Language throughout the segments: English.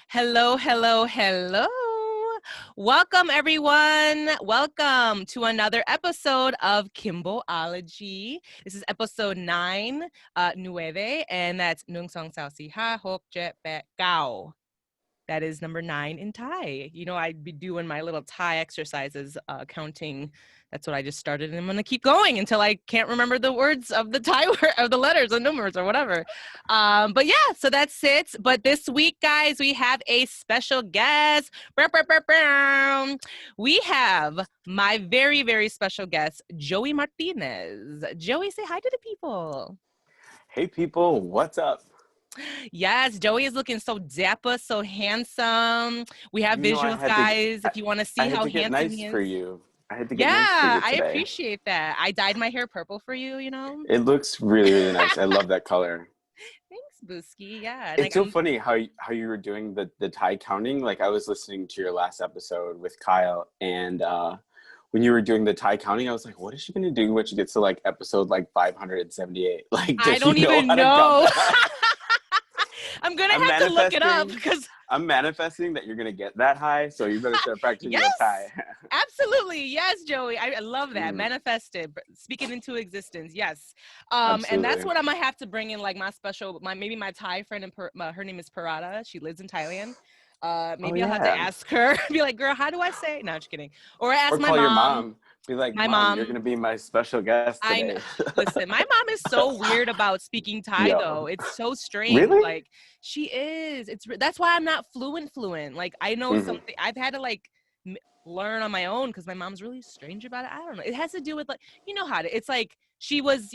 Hello, hello, hello. Welcome, everyone. Welcome to another episode of Kimbology. This is episode 9, nueve, and that's Nung Song Sao Si Ha Hok Jet Bet Gao. That is number 9 in Thai. You know, I'd be doing my little Thai exercises, counting. That's what I just started, and I'm gonna keep going until I can't remember the words of the Thai word, of the letters or numbers or whatever. But yeah, so that's it. But this week, guys, we have a special guest. We have my very, very special guest, Joey Martinez. Joey, say hi to the people. Hey people, what's up? Yes, Joey is looking so dapper, so handsome. We have You know visuals, guys, if you want to I see had how to get handsome nice he for is. you. I had to get nice for Yeah, you I today. appreciate that. I dyed my hair purple for you, you know? It looks really, really nice. I love that color. Thanks, Booski. Yeah. And It's so funny how you were doing the Thai counting. Like I was listening to your last episode with Kyle, and when you were doing the Thai counting, I was like, what is she gonna do when she gets to like episode like 578? Like, I does she don't know even how to count know. that? I'm going to I'm have to look it up manifesting. because I'm manifesting that you're gonna get that high, so you better start practicing your Thai. yes, absolutely. Yes, Joey. I love that. Mm, Manifested, speak it into existence. Yes. And that's absolutely. what I'm gonna have to bring in, like maybe my Thai friend, and her name is Parada. She lives in Thailand. Oh Maybe I'll have to yeah. ask her, be like, girl, how do I say? No, just kidding. Or ask Or my call your mom. mom. Be like, My Mom, you're mom, gonna be my special guest I know. today. Listen, my mom is so weird about speaking Thai, though. Yo. It's so strange. Really? Like she is. That's why I'm not fluent. Like I know Hmm. something. I've had to like learn on my own because my mom's really strange about it. I don't know. It has to do with like you know how to. It's like she was.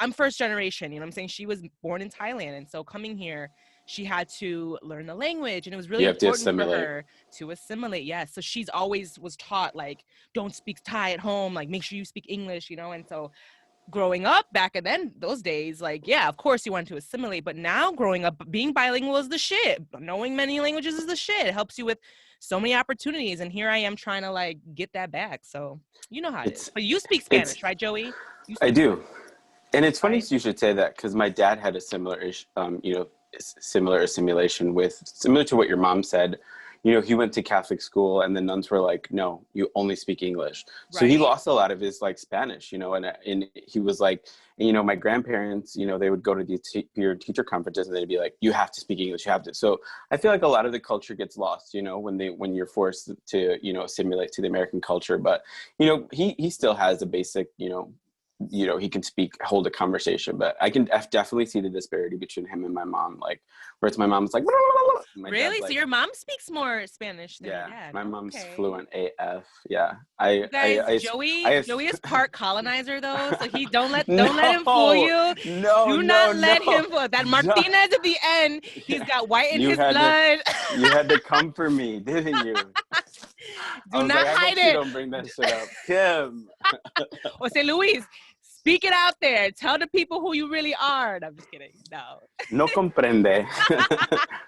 I'm first generation. You know what I'm saying? She was born in Thailand, and so coming here, she had to learn the language, and it was really You have to important for assimilate. her to assimilate. Yes. So she's always was taught like don't speak Thai at home. Like make sure you speak English. And so growing up back in then those days, like yeah, of course you want to assimilate, but now growing up being bilingual is the shit. Knowing many languages is the shit. It helps you with so many opportunities, and here I am trying to like get that back. So you know how it is. It's But you speak it's Spanish, right, Joey? You I speak do. And it's funny Spanish, right? you should say that because my dad had a similar assimilation with similar to what your mom said. He went to Catholic school, and the nuns were like, "No, you only speak English." So he Right. lost a lot of his like Spanish, and he was like, my grandparents, they would go to these peer teacher conferences, and they'd be like, "You have to speak English, you have to." So I feel like a lot of the culture gets lost, when you're forced to, assimilate to the American culture. But he still has a basic, he can hold a conversation, but I can definitely see the disparity between him and my mom. Like, where it's my mom's like, my dad's Really? So like, your mom speaks more Spanish than your yeah, dad. my Oh, mom's okay. fluent AF. Yeah, You guys, I Joey is part colonizer though, so he don't let him fool no, you. no, Do no, not no, let him fool. That no. Martinez at the end, he's got white in You his had to, blood. you had to come for me, didn't you? I Do was not like, I hide hope she it. don't bring that shit up, Kim. Jose Luis, speak it out there. Tell the people who you really are. No, I'm just kidding. No. No comprende.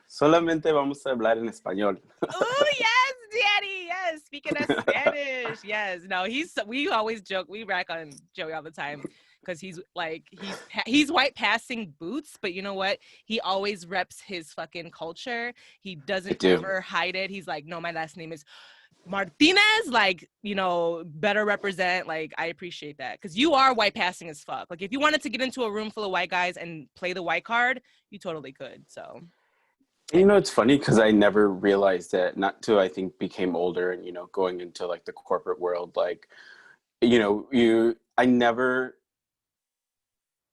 Solamente vamos a hablar en español. Oh yes, Daddy. Yes, speaking of Spanish. Yes. No, we always joke. We rack on Joey all the time because he's white passing boots, but you know what? He always reps his fucking culture. He I doesn't do. ever hide it. He's like, no, my last name is Martinez, like, better represent. Like, I appreciate that because you are white passing as fuck. Like, if you wanted to get into a room full of white guys and play the white card, you totally could. So, It's funny because I never realized that, not till I think became older and, going into like the corporate world, like, I never,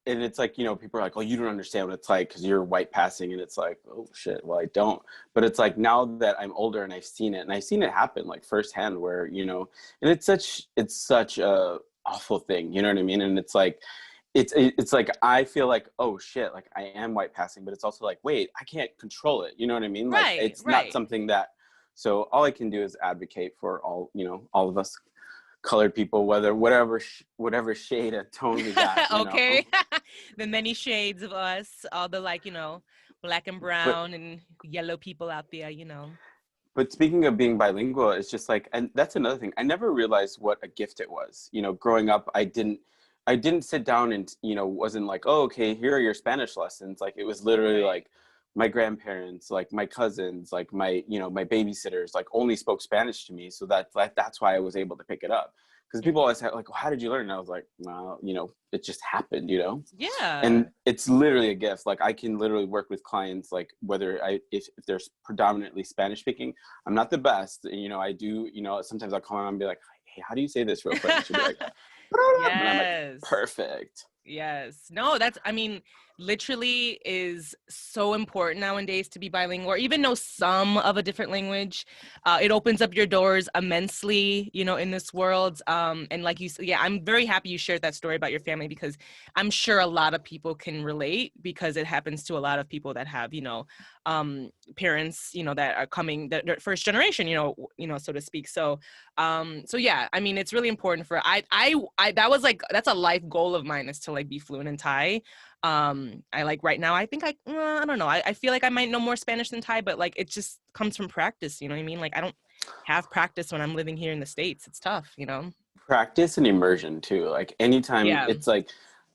and it's like, people are like, oh, you don't understand what it's like because you're white passing. And it's like, oh shit, well, I don't. But it's like now that I'm older and I've seen it happen like firsthand where, and it's such a awful thing, you know what I mean? And it's like, it's like I feel like, oh shit, like I am white passing, but it's also like, wait, I can't control it, you know what I mean? Like right, it's not right. something that, so all I can do is advocate for all of us colored people, whatever shade of tone we got. Okay. The many shades of us, all the black and but brown and yellow people out there. but speaking of being bilingual, it's just like, and that's another thing, I never realized what a gift it was, growing up. I didn't sit down and wasn't like, oh, okay, here are your Spanish lessons. Like it was literally Right. like my grandparents, like my cousins, like my, you know, my babysitters, like only spoke Spanish to me. So that's why I was able to pick it up. Because people always say like, well, how did you learn? And I was like, well, you know, it just happened, you know? Yeah. And it's literally a gift. Like I can literally work with clients, like whether if they're predominantly Spanish speaking, I'm not the best. And, you know, I do, you know, sometimes I'll call them and be like, hey, how do you say this real quick? And she'll be like, and I'm like, Yes. perfect. Yes. No, that's, I mean, literally is so important nowadays to be bilingual or even know some of a different language. It opens up your doors immensely, you know, in this world. And like you said, yeah, I'm very happy you shared that story about your family because I'm sure a lot of people can relate because it happens to a lot of people that have, you know, parents, you know, that are coming, that first generation, you know, so to speak. So yeah, I mean, it's really important for, that was like, that's a life goal of mine is to like be fluent in Thai. I like right now, I think I don't know. I feel like I might know more Spanish than Thai, but like, it just comes from practice. You know what I mean? Like I don't have practice when I'm living here in the States. It's tough, you know? Practice and immersion too. Like anytime Yeah. it's like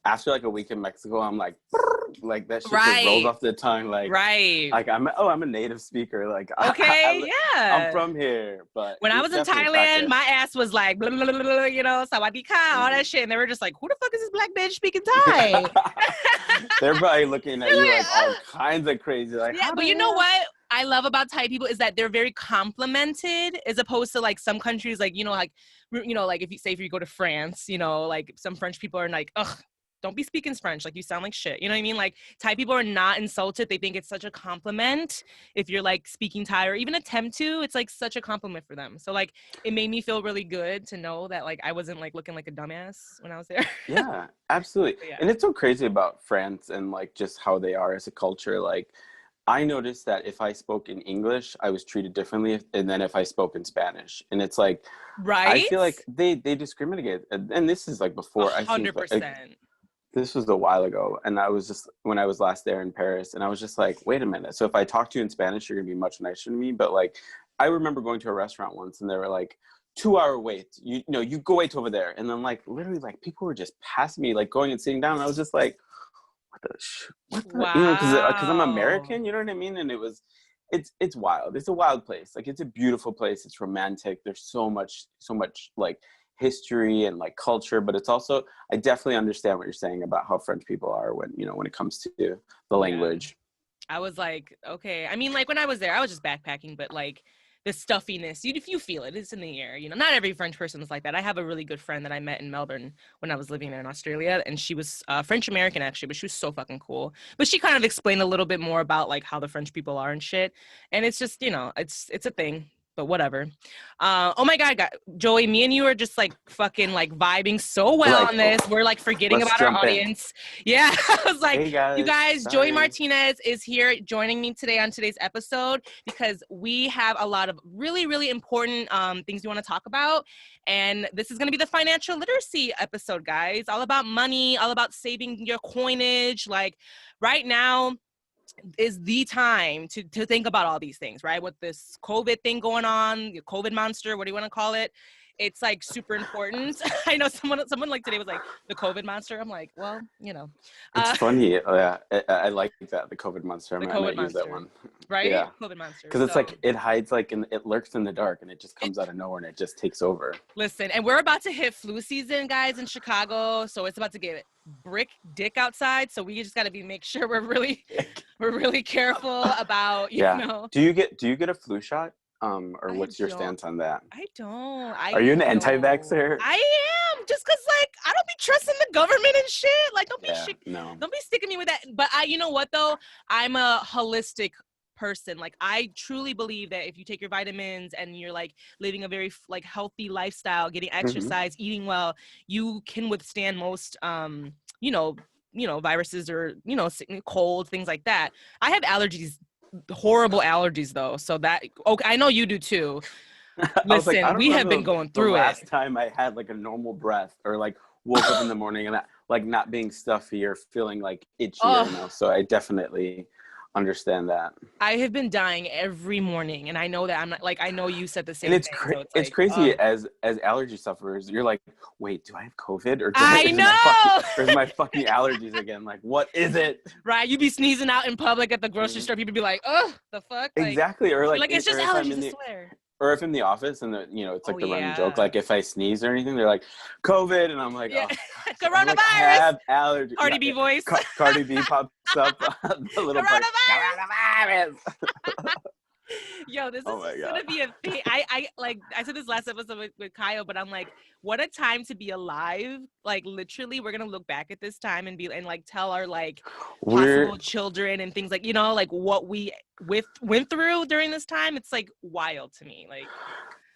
after like a week in Mexico, I'm like that shit just rolls Right. off the tongue. Right. Like I'm a native speaker. Like Okay. I'm Yeah. from here, but When I it's was in definitely Thailand, my practice. ass was like, blah, blah, blah, blah, you know, sawadee ka, all that Mhm. shit. And they were just like, who the fuck is this black bitch speaking Yeah. Thai? They're probably looking at They're you like, like all ugh. kinds of crazy. Like Yeah, how but the you know hell? what I love about Thai people is that they're very complimented as opposed to like some countries, like, you know, like if you go to France, you know, like some French people are like, ugh, don't be speaking French. Like you sound like shit. You know what I mean? Like Thai people are not insulted. They think it's such a compliment if you're like speaking Thai or even attempt to. It's like such a compliment for them. So like it made me feel really good to know that like I wasn't like looking like a dumbass when I was there. Yeah, absolutely. So, yeah. And it's so crazy about France and like just how they are as a culture. Like I noticed that if I spoke in English, I was treated differently and then if I spoke in Spanish. And it's like I Right? feel like they discriminate. And this is like A before I think hundred percent. this was a while ago. And I was just when I was last there in Paris and I was just like, wait a minute. So if I talk to you in Spanish, you're gonna be much nicer to me. But like I remember going to a restaurant once and they were like 2 hour wait. You know, you go wait over there. And then like literally like people were just passing me, like going and sitting down. And I was just like, what the you know, because I'm Wow. American, you know what I mean? And it's wild. It's a wild place. Like it's a beautiful place. It's romantic. There's so much like history and like culture, but it's also I definitely understand what you're saying about how French people are when you know when it comes to the Yeah. language. I was like, okay. I mean, like when I was there, I was just backpacking, but like the stuffiness, if you feel it, it's in the air. You know, not every French person is like that. I have a really good friend that I met in Melbourne when I was living there in Australia, and she was French American actually, but she was so fucking cool. But she kind of explained a little bit more about like how the French people are and shit. And it's just, you know, it's a thing. But whatever. Oh my God, Joey, me and you are just like fucking like vibing so well Like, on oh, this. We're like forgetting let's about our jump in. audience. Yeah, I was like, Hey you guys, guys, Joey sorry. Martinez is here joining me today on today's episode because we have a lot of really, really important things we want to talk about. And this is going to be the financial literacy episode, guys. All about money, all about saving your coinage. Like right now is the time to think about all these things, right? With this COVID thing going on, the COVID monster, what do you want to call it? It's like super important. I know someone like today was like the COVID monster. I'm like, well, you know, It's uh, funny. I like that the COVID monster. the I COVID might use that monster, one. right? Yeah. COVID monster. Because it's So like it hides like it lurks in the dark and it just it, comes out of nowhere and it just takes over. listen, and we're about to hit flu season, guys, in Chicago. So it's about to get brick dick outside. So we just got to make sure we're really careful about, you Yeah. know. Do you get a flu shot? Or I what's your don't. stance on that? I don't. Are you an No. anti-vaxxer? I am just because, like, I don't be trusting the government and shit. Like, Yeah, no. don't be sticking me with that. But you know what though? I'm a holistic person. Like, I truly believe that if you take your vitamins and you're like living a very like healthy lifestyle, getting Hmm. exercise, eating well, you can withstand most, you know, viruses or cold things like that. I have allergies, horrible allergies though. So that okay, I know you do too. I was like, I Listen, don't we have remember been going the through it. last time I had like a normal breath or like woke up in the morning and like not being stuffy or feeling like itchy, you Oh, know. So I definitely understand that. I have been dying every morning, and I know that I'm not like, I know you said the And same thing, so it's it's like, crazy as allergy sufferers. You're like, wait, do I have COVID or I is know. my fucking allergies again? Like, what is it? Right, you be sneezing out in public at the grocery Mhm. store. People be like, "Oh, the fuck!" Like, Exactly, or you're like, like, "It's or just if I'm allergies, in I the swear." or if in the office and it's Oh like the running joke, yeah, like if I sneeze or anything, they're like COVID, and I'm like, yeah. oh gosh, I'm like, I Coronavirus. have allergy. Cardi B voice. Cardi B pops up, the little part, Coronavirus. coronavirus. Yo, this is Oh my just god, gonna be a thing. I like I said this last episode with Kyle, but I'm like, what a time to be alive. Like literally, we're gonna look back at this time and like tell our like we're possible children and things like, like what we went through during this time. It's like wild to me. Like,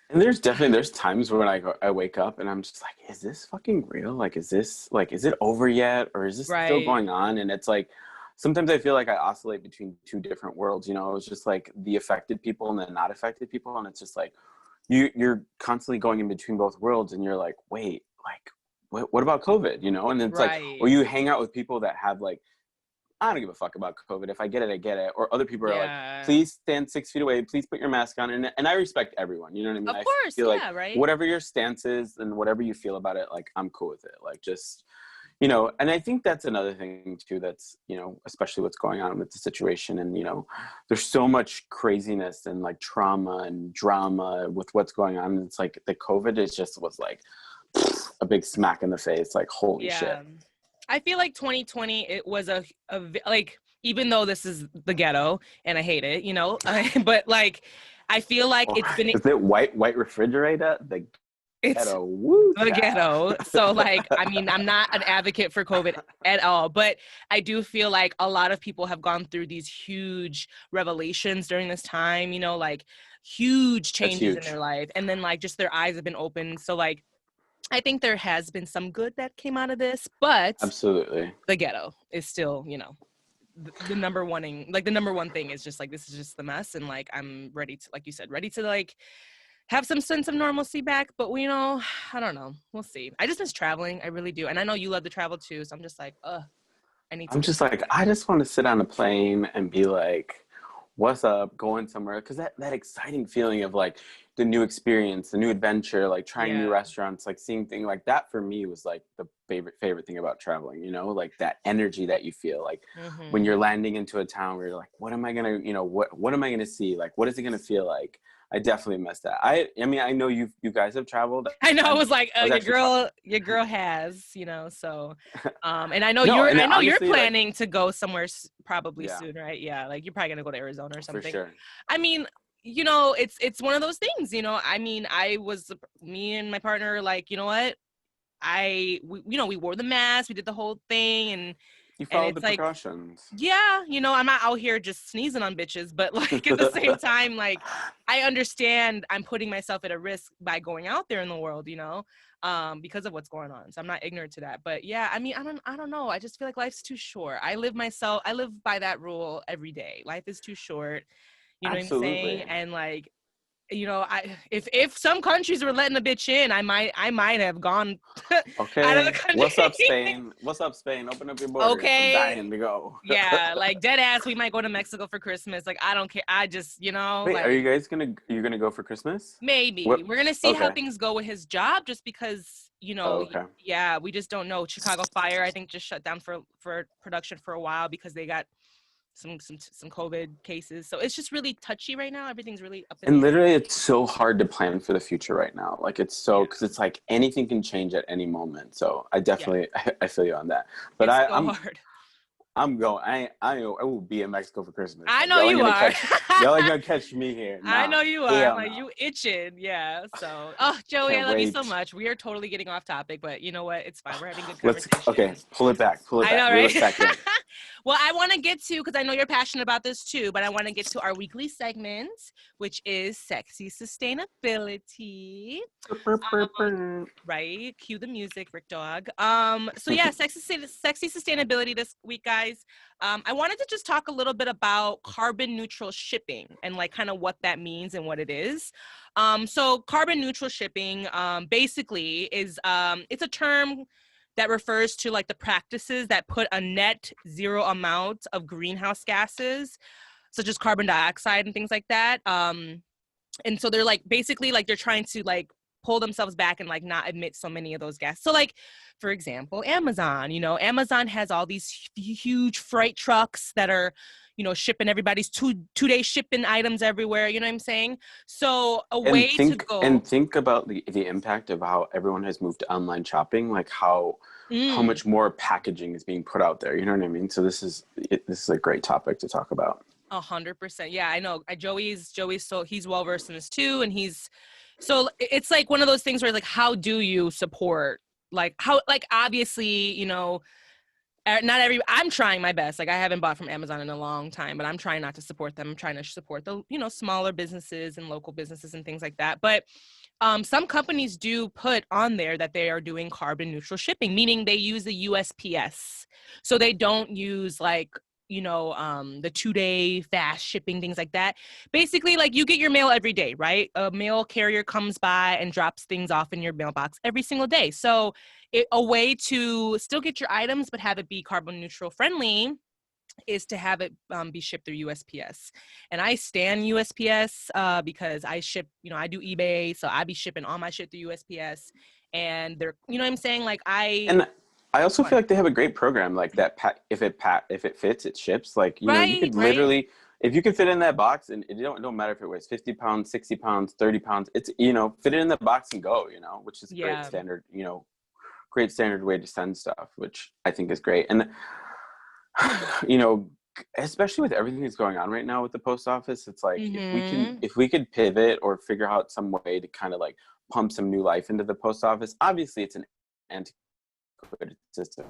and there's times when I wake up and I'm just like, is this fucking real? Like, is it over yet, or is this still right, going on? And it's like, sometimes I feel like I oscillate between two different worlds. It's just like the affected people and the not affected people, and it's just like you're constantly going in between both worlds, and you're like, wait, like what about COVID? And it's like, or right, you hang out with people that have like, I don't give a fuck about COVID. If I get it, I get it. Or other people are like, yeah, please stand 6 feet away. Please put your mask on. And I respect everyone. You know what I mean? of I course, feel like yeah, right, whatever your stance is and whatever you feel about it, like I'm cool with it. Like just, and I think that's another thing too, that's, especially what's going on with the situation. And, there's so much craziness and like trauma and drama with what's going on. It's like the COVID was like a big smack in the face. Like, holy shit. yeah. I feel like 2020, it was like, even though this is the ghetto and I hate it, but like, I feel like Oh, it's been, is it white refrigerator? The it's ghetto, woo the child. ghetto. So like, I mean, I'm not an advocate for COVID at all, but I do feel like a lot of people have gone through these huge revelations during this time, like huge That's changes in huge. their life. And then like, just their eyes have been opened. So like, I think there has been some good that came out of this, but Absolutely. the ghetto is still, the number the number one thing is just like, this is just the mess. And like, I'm ready to, like you said, ready to like have some sense of normalcy back. But I don't know. We'll see. I just miss traveling. I really do. And I know you love to travel too. So I'm just like, I need to I'm get just back like, there. I just want to sit on a plane and be like, what's up, going somewhere. Because that exciting feeling of like the new experience, the new adventure, like trying new Yeah. restaurants, like seeing things like that for me was like the favorite thing about traveling, like that energy that you feel like when Mm-hmm. you're landing into a town where you're like, what am I gonna, what am I gonna see? Like, what is it gonna feel like? I definitely miss that. I mean, I know you guys have traveled. I know. It I was like, was actually your girl has, so, and I know no, and I know you're honestly, like, planning to go somewhere probably yeah, soon, right? Yeah. Like you're probably going to go to Arizona or for something. sure. I mean, it's one of those things, I mean, me and my partner, like, you know what? We wore the mask, we did the whole thing. You And followed the it's like, precautions. yeah, I'm not out here just sneezing on bitches, but like at the same time, like I understand I'm putting myself at a risk by going out there in the world, because of what's going on. So I'm not ignorant to that. But yeah, I mean, I don't know. I just feel like life's too short. I live by that rule every day. Life is too short. You know what I'm saying? Absolutely. And like, if some countries were letting a bitch in, I might have gone out of the Okay. country. What's up, Spain? What's up, Spain? Open up your borders. I'm Okay. dying to go. Yeah, like dead ass, we might go to Mexico for Christmas. Like, I don't care. I just, Wait, like you gonna go for Christmas? maybe What? we're gonna see how Okay. things go with his job, just because, Oh, okay. yeah, we just don't know. Chicago Fire, I think, just shut down for production for a while because they got some COVID cases. So it's just really touchy right now. Everything's really up in And the air. literally, it's so hard to plan for the future right now. Like Yeah, because it's like anything can change at any moment. So I yeah, definitely, I feel you on that. But it's so hard. I'm going. I will be in Mexico for Christmas. I Like know you are. y'all ain't gonna catch me here. I Nah, know you are. I'm hell like, no. you itching. Yeah. So, oh, Joey, I Can't love you so wait. much. We are totally getting off topic, but you know what? It's fine. We're having good Okay, conversation. pull it back, I know, reel right? us back in. Well, I want to get to, because I know you're passionate about this too, but I want to get to our weekly segment, which is sexy sustainability. Right? Cue the music, Rick Dog. So yeah, sexy sustainability this week, guys. I wanted to just talk a little bit about carbon neutral shipping and like kind of what that means and what it is. So carbon neutral shipping basically is it's a term that refers to like the practices that put a net zero amount of greenhouse gases, such as carbon dioxide and things like that. And so they're like basically like they're trying to like pull themselves back and like not emit so many of those gases. So like, for example, Amazon, you know, Amazon has all these huge freight trucks that are, you know, shipping everybody's two-day shipping items everywhere. You know what I'm saying? So a And way to think go. think about the impact of how everyone has moved to online shopping, like how Mm, much more packaging is being put out there. You know what I mean? So this is a great topic to talk about. 100%. Yeah, I know. Joey's so he's well versed in this too, and he's so it's like one of those things where it's like, how do you support? Like how like obviously, you know, not every I'm trying my best. Like I haven't bought from Amazon in a long time, but I'm trying not to support them. I'm trying to support the, you know, smaller businesses and local businesses and things like that. But some companies do put on there that they are doing carbon neutral shipping, meaning they use the USPS. So they don't use like, you know, the 2-day fast shipping, things like that. Basically, like you get your mail every day, right? A mail carrier comes by and drops things off in your mailbox every single day. So a way to still get your items, but have it be carbon neutral friendly is to have it be shipped through USPS. And I stan USPS because I ship, you know, I do eBay. So I be shipping all my shit through USPS. And they're, you know what I'm saying? Like And I also what? feel like they have a great program like that. If it fits, it ships. Like, you know, you Right, could right. literally, if you could fit it in that box, and it don't matter if it weighs 50 pounds, 60 pounds, 30 pounds, it's, you know, fit it in the box and go, you know, which is a great Yeah. standard, you know, great standard way to send stuff, which I think is great. And, you know, especially with everything that's going on right now with the post office, it's like Mm-hmm. if we could pivot or figure out some way to kind of like pump some new life into the post office. Obviously, it's an antiquated system.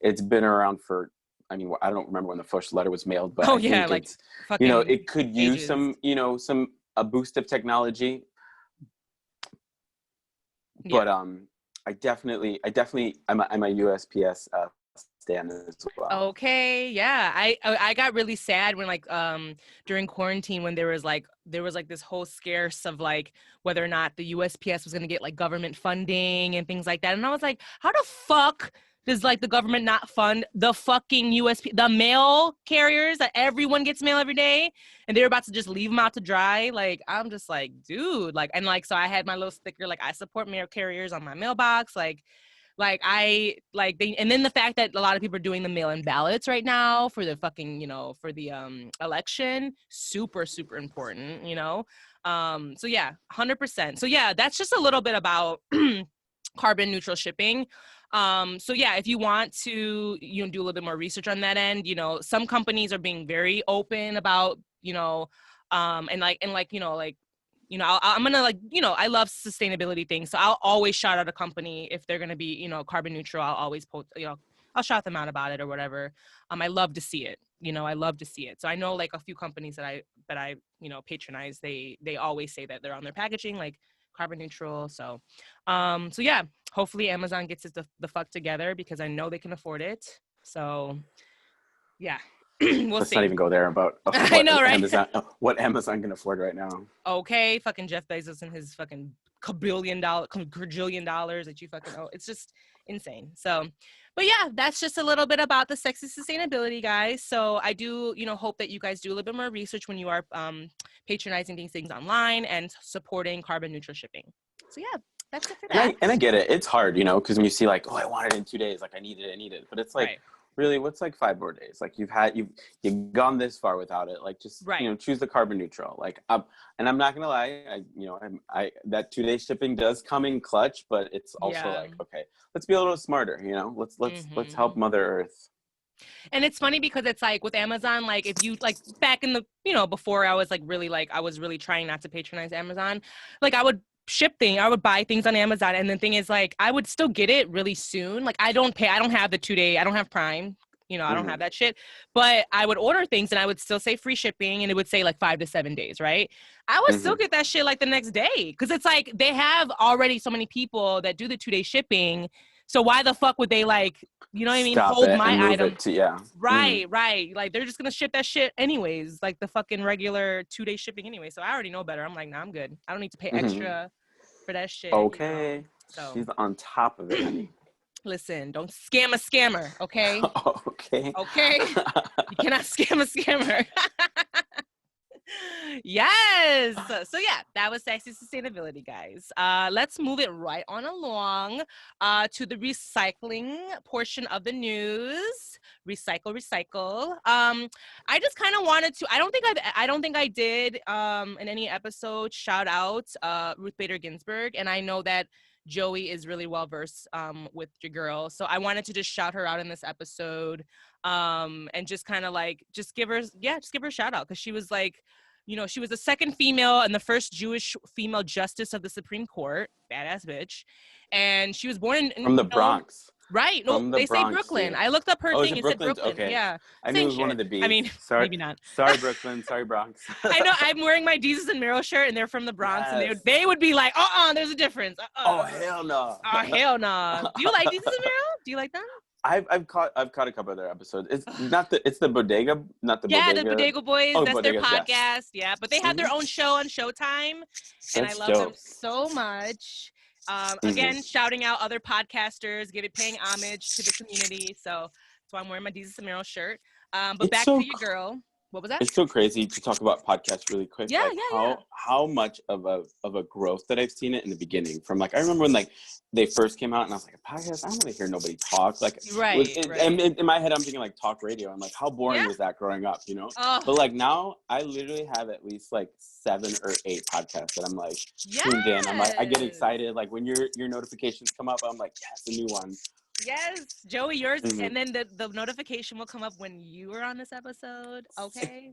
It's been around for. I mean, I don't remember when the first letter was mailed, but Oh I yeah, think like it's, you know, fucking it could use ages. some, you know, some a boost of technology. Yeah. But I'm a USPS stan as well. Okay, yeah. I got really sad when like during quarantine when there was like this whole scarce of like whether or not the USPS was going to get like government funding and things like that. And I was like, how the fuck does like the government not fund the fucking the mail carriers that everyone gets mail every day and they're about to just leave them out to dry? Like I'm just like, dude, like and like so I had my little sticker like I support mail carriers on my mailbox like I like they and then the fact that a lot of people are doing the mail-in ballots right now for the fucking, you know, for the election, super, super important, you know. So yeah, 100%. So yeah, that's just a little bit about carbon neutral shipping. So yeah, if you want to, you know, do a little bit more research on that end, you know, some companies are being very open about, you know, you know, like you know, I'm gonna like, you know, I love sustainability things, so I'll always shout out a company if they're gonna be, you know, carbon neutral. I'll always post, you know, I'll shout them out about it or whatever. I love to see it. You know, I love to see it. So I know like a few companies that I you know patronize. They always say that they're on their packaging like carbon neutral. So yeah, hopefully Amazon gets it the fuck together because I know they can afford it. So yeah, we'll Let's not see. even go there about I know, right? What Amazon can afford right now. Okay, fucking Jeff Bezos and his fucking quadrillion dollars that you fucking owe. It's just insane. So, but yeah, that's just a little bit about the sexy sustainability, guys. So I do, you know, hope that you guys do a little bit more research when you are patronizing these things online and supporting carbon neutral shipping. So yeah, that's it for And that. I get it. It's hard, you know, because when you see like, oh, I want it in 2 days, like I need it. But it's like, Right. really, what's like 5 more days? Like you've gone this far without it. Like just, you Right. know, choose the carbon neutral. Like and I'm not gonna lie, I that 2 day shipping does come in clutch, but it's also Yeah. like, okay, let's be a little smarter, you know. Let's help Mm-hmm. Mother Earth. And it's funny because it's like with Amazon, like if you like back in the, you know, before I was like I was really trying not to patronize Amazon, like I would buy things on Amazon. And the thing is like, I would still get it really soon. Like I don't have the 2 day, I don't have Prime, you know, I don't Mm-hmm. have that shit, but I would order things and I would still say free shipping and it would say like 5 to 7 days, right? I would still Mm-hmm. get that shit like the next day. Cause it's like, they have already so many people that do the 2-day shipping. So why the fuck would they like, you know what I mean? Stop Hold it my and move item. it to yeah. Mm-hmm. Right, right. Like they're just gonna ship that shit anyways, like the fucking regular 2-day shipping anyway. So I already know better. I'm like, nah, I'm good. I don't need to pay Mm-hmm. extra for that shit, you know. Okay. So she's on top of it, honey. listen, don't scam a scammer, okay? Okay. Okay? You cannot scam a scammer. Yes. So yeah, that was sexy sustainability, guys. Let's move it right on along to the recycling portion of the news. Recycle. I just kind of wanted to. I don't think I did in any episode shout out Ruth Bader Ginsburg, and I know that Joey is really well versed with your girl, so I wanted to just shout her out in this episode, and just kind of like just give her a shout out, because she was like, she was the second female and the first Jewish female justice of the Supreme Court. Badass bitch. And she was born in From the Bronx. right. No, From the they say Bronx, Brooklyn. dude. I looked up her Oh, is thing. it It said Brooklyn? Brooklyn. Okay. Yeah. I knew it Same was one of shit. the B's. I mean, Sorry, maybe not. Sorry, Brooklyn. Sorry, Bronx. I know I'm wearing my Jesus and Mero shirt and they're from the Bronx, and Yes. they would be like, there's a difference. Oh, hell no. Oh, hell no. Do you like Jesus and Mero? Do you like them? I've caught a couple of their episodes. It's the bodega, not the Yeah, bodega. the Bodega Boys. Oh, that's their bodegas, podcast. yes. Yeah, but they have their own show on Showtime, and I That's love them dope. so much. Again, shouting out other podcasters, paying homage to the community. So that's why I'm wearing my Jesus and Mero shirt. But It's back so to your girl. What was that? It's so crazy to talk about podcasts really quick. Yeah, How much of a growth that I've seen it in the beginning. From like, I remember when like they first came out and I was like, a podcast? I don't want to hear nobody talk. Like, right. And in my head, I'm thinking like talk radio. I'm like, how boring was that growing up, But like now I literally have at least like 7 or 8 podcasts that I'm like tuned in. I'm like, I get excited. Like when your notifications come up, I'm like, yes, a new one. Yes, Joey, yours, and then the notification will come up when you are on this episode. Okay,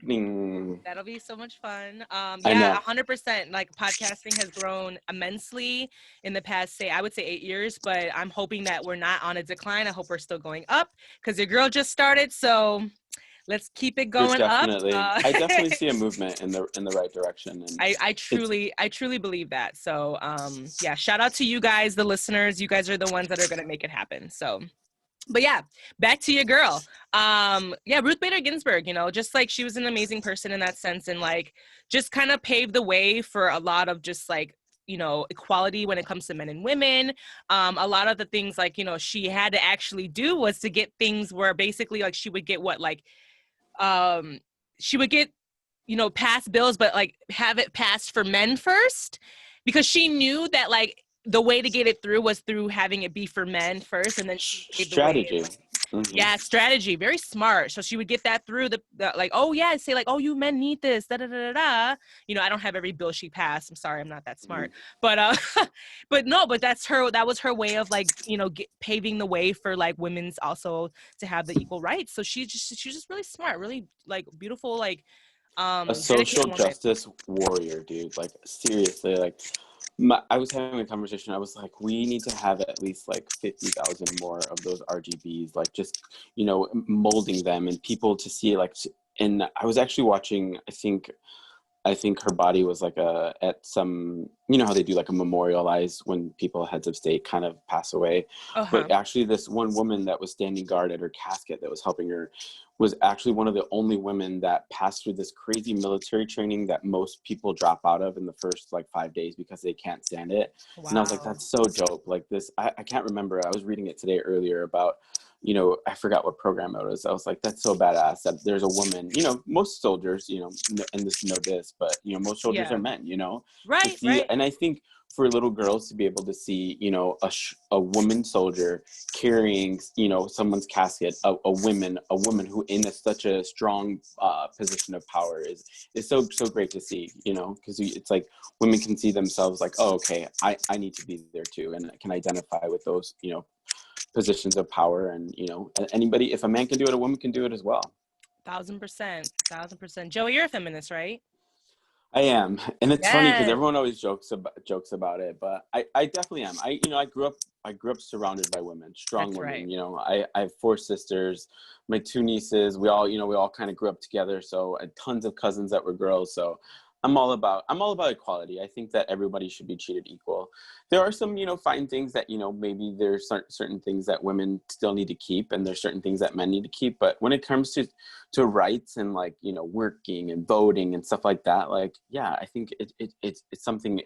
that'll be so much fun. Yeah, 100%. Like podcasting has grown immensely in the past, I would say 8 years. But I'm hoping that we're not on a decline. I hope we're still going up, because your girl just started. So let's keep it going up. I definitely see a movement in the right direction. And I truly believe that. So yeah, shout out to you guys, the listeners. You guys are the ones that are gonna make it happen. So, but yeah, back to your girl. Yeah, Ruth Bader Ginsburg. Just like she was an amazing person in that sense, and like just kind of paved the way for a lot of just like equality when it comes to men and women. A lot of the things like she had to actually do was to get things where basically like she would get she would get pass bills, but like have it passed for men first, because she knew that like the way to get it through was through having it be for men first, and then she strategy. Yeah, strategy, very smart. So she would get that through the like, oh yeah, say like, oh, you men need this, da da da da. I don't have every bill she passed. I'm sorry, I'm not that smart. But but that was her way of like paving the way for like women's also to have the equal rights. So she's just really smart, really like beautiful, like a social justice warrior, dude. Like seriously, like I was having a conversation. I was like, we need to have at least like 50,000 more of those RGBs, like just molding them and people to see like. And I was actually watching. I think her body was like at some, how they do like a memorialize when people heads of state kind of pass away. But actually this one woman that was standing guard at her casket that was helping her was actually one of the only women that passed through this crazy military training that most people drop out of in the first like 5 days because they can't stand it. Wow. And I was like, that's so dope. Like this, I can't remember. I was reading it today earlier about, I forgot what program it was. I was like, that's so badass that there's a woman, most soldiers, and this know this, but most soldiers are men, Right, right. And I think for little girls to be able to see, a woman soldier carrying, someone's casket, a woman who in such a strong position of power is so great to see, because it's like women can see themselves like, oh, okay, I need to be there too, and can identify with those, positions of power. And anybody, if a man can do it, a woman can do it as well. 1000%. Joey, you're a feminist, right? I am, and it's funny because everyone always jokes about it, but I definitely am. I grew up surrounded by women, strong That's women. Right. I have 4 sisters, my 2 nieces. We all kind of grew up together. So I had tons of cousins that were girls. So I'm all about equality. I think that everybody should be treated equal. There are some, fine things that, maybe there's certain things that women still need to keep, and there's certain things that men need to keep. But when it comes to rights and like, working and voting and stuff like that, like, yeah, I think it's something,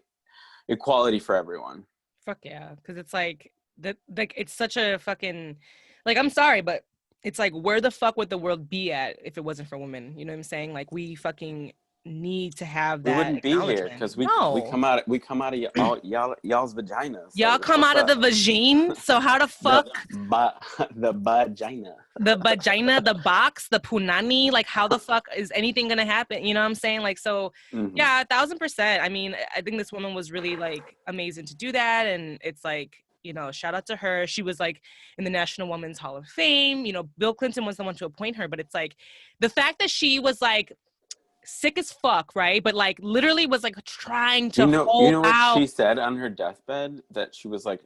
equality for everyone. Fuck yeah. Because it's like, it's such a fucking, like, I'm sorry, but it's like, where the fuck would the world be at if it wasn't for women? You know what I'm saying? Like, we fucking need to have We that wouldn't be here acknowledgement. because No. we come out of y'all's vagina. Y'all So come what's out of the up? vagine, so how the The fuck the vagina. the vagina, the box, the punani, like how the fuck is anything gonna happen? You know what I'm saying? Like, so Hmm. yeah, 1,000%. I mean, I think this woman was really like amazing to do that. And it's like, you know, shout out to her. She was like in the National Women's Hall of Fame. You know, Bill Clinton was the one to appoint her, but it's like the fact that she was like sick as fuck, right? But like literally was like trying to You hold know what out. she said on her deathbed? That she was like,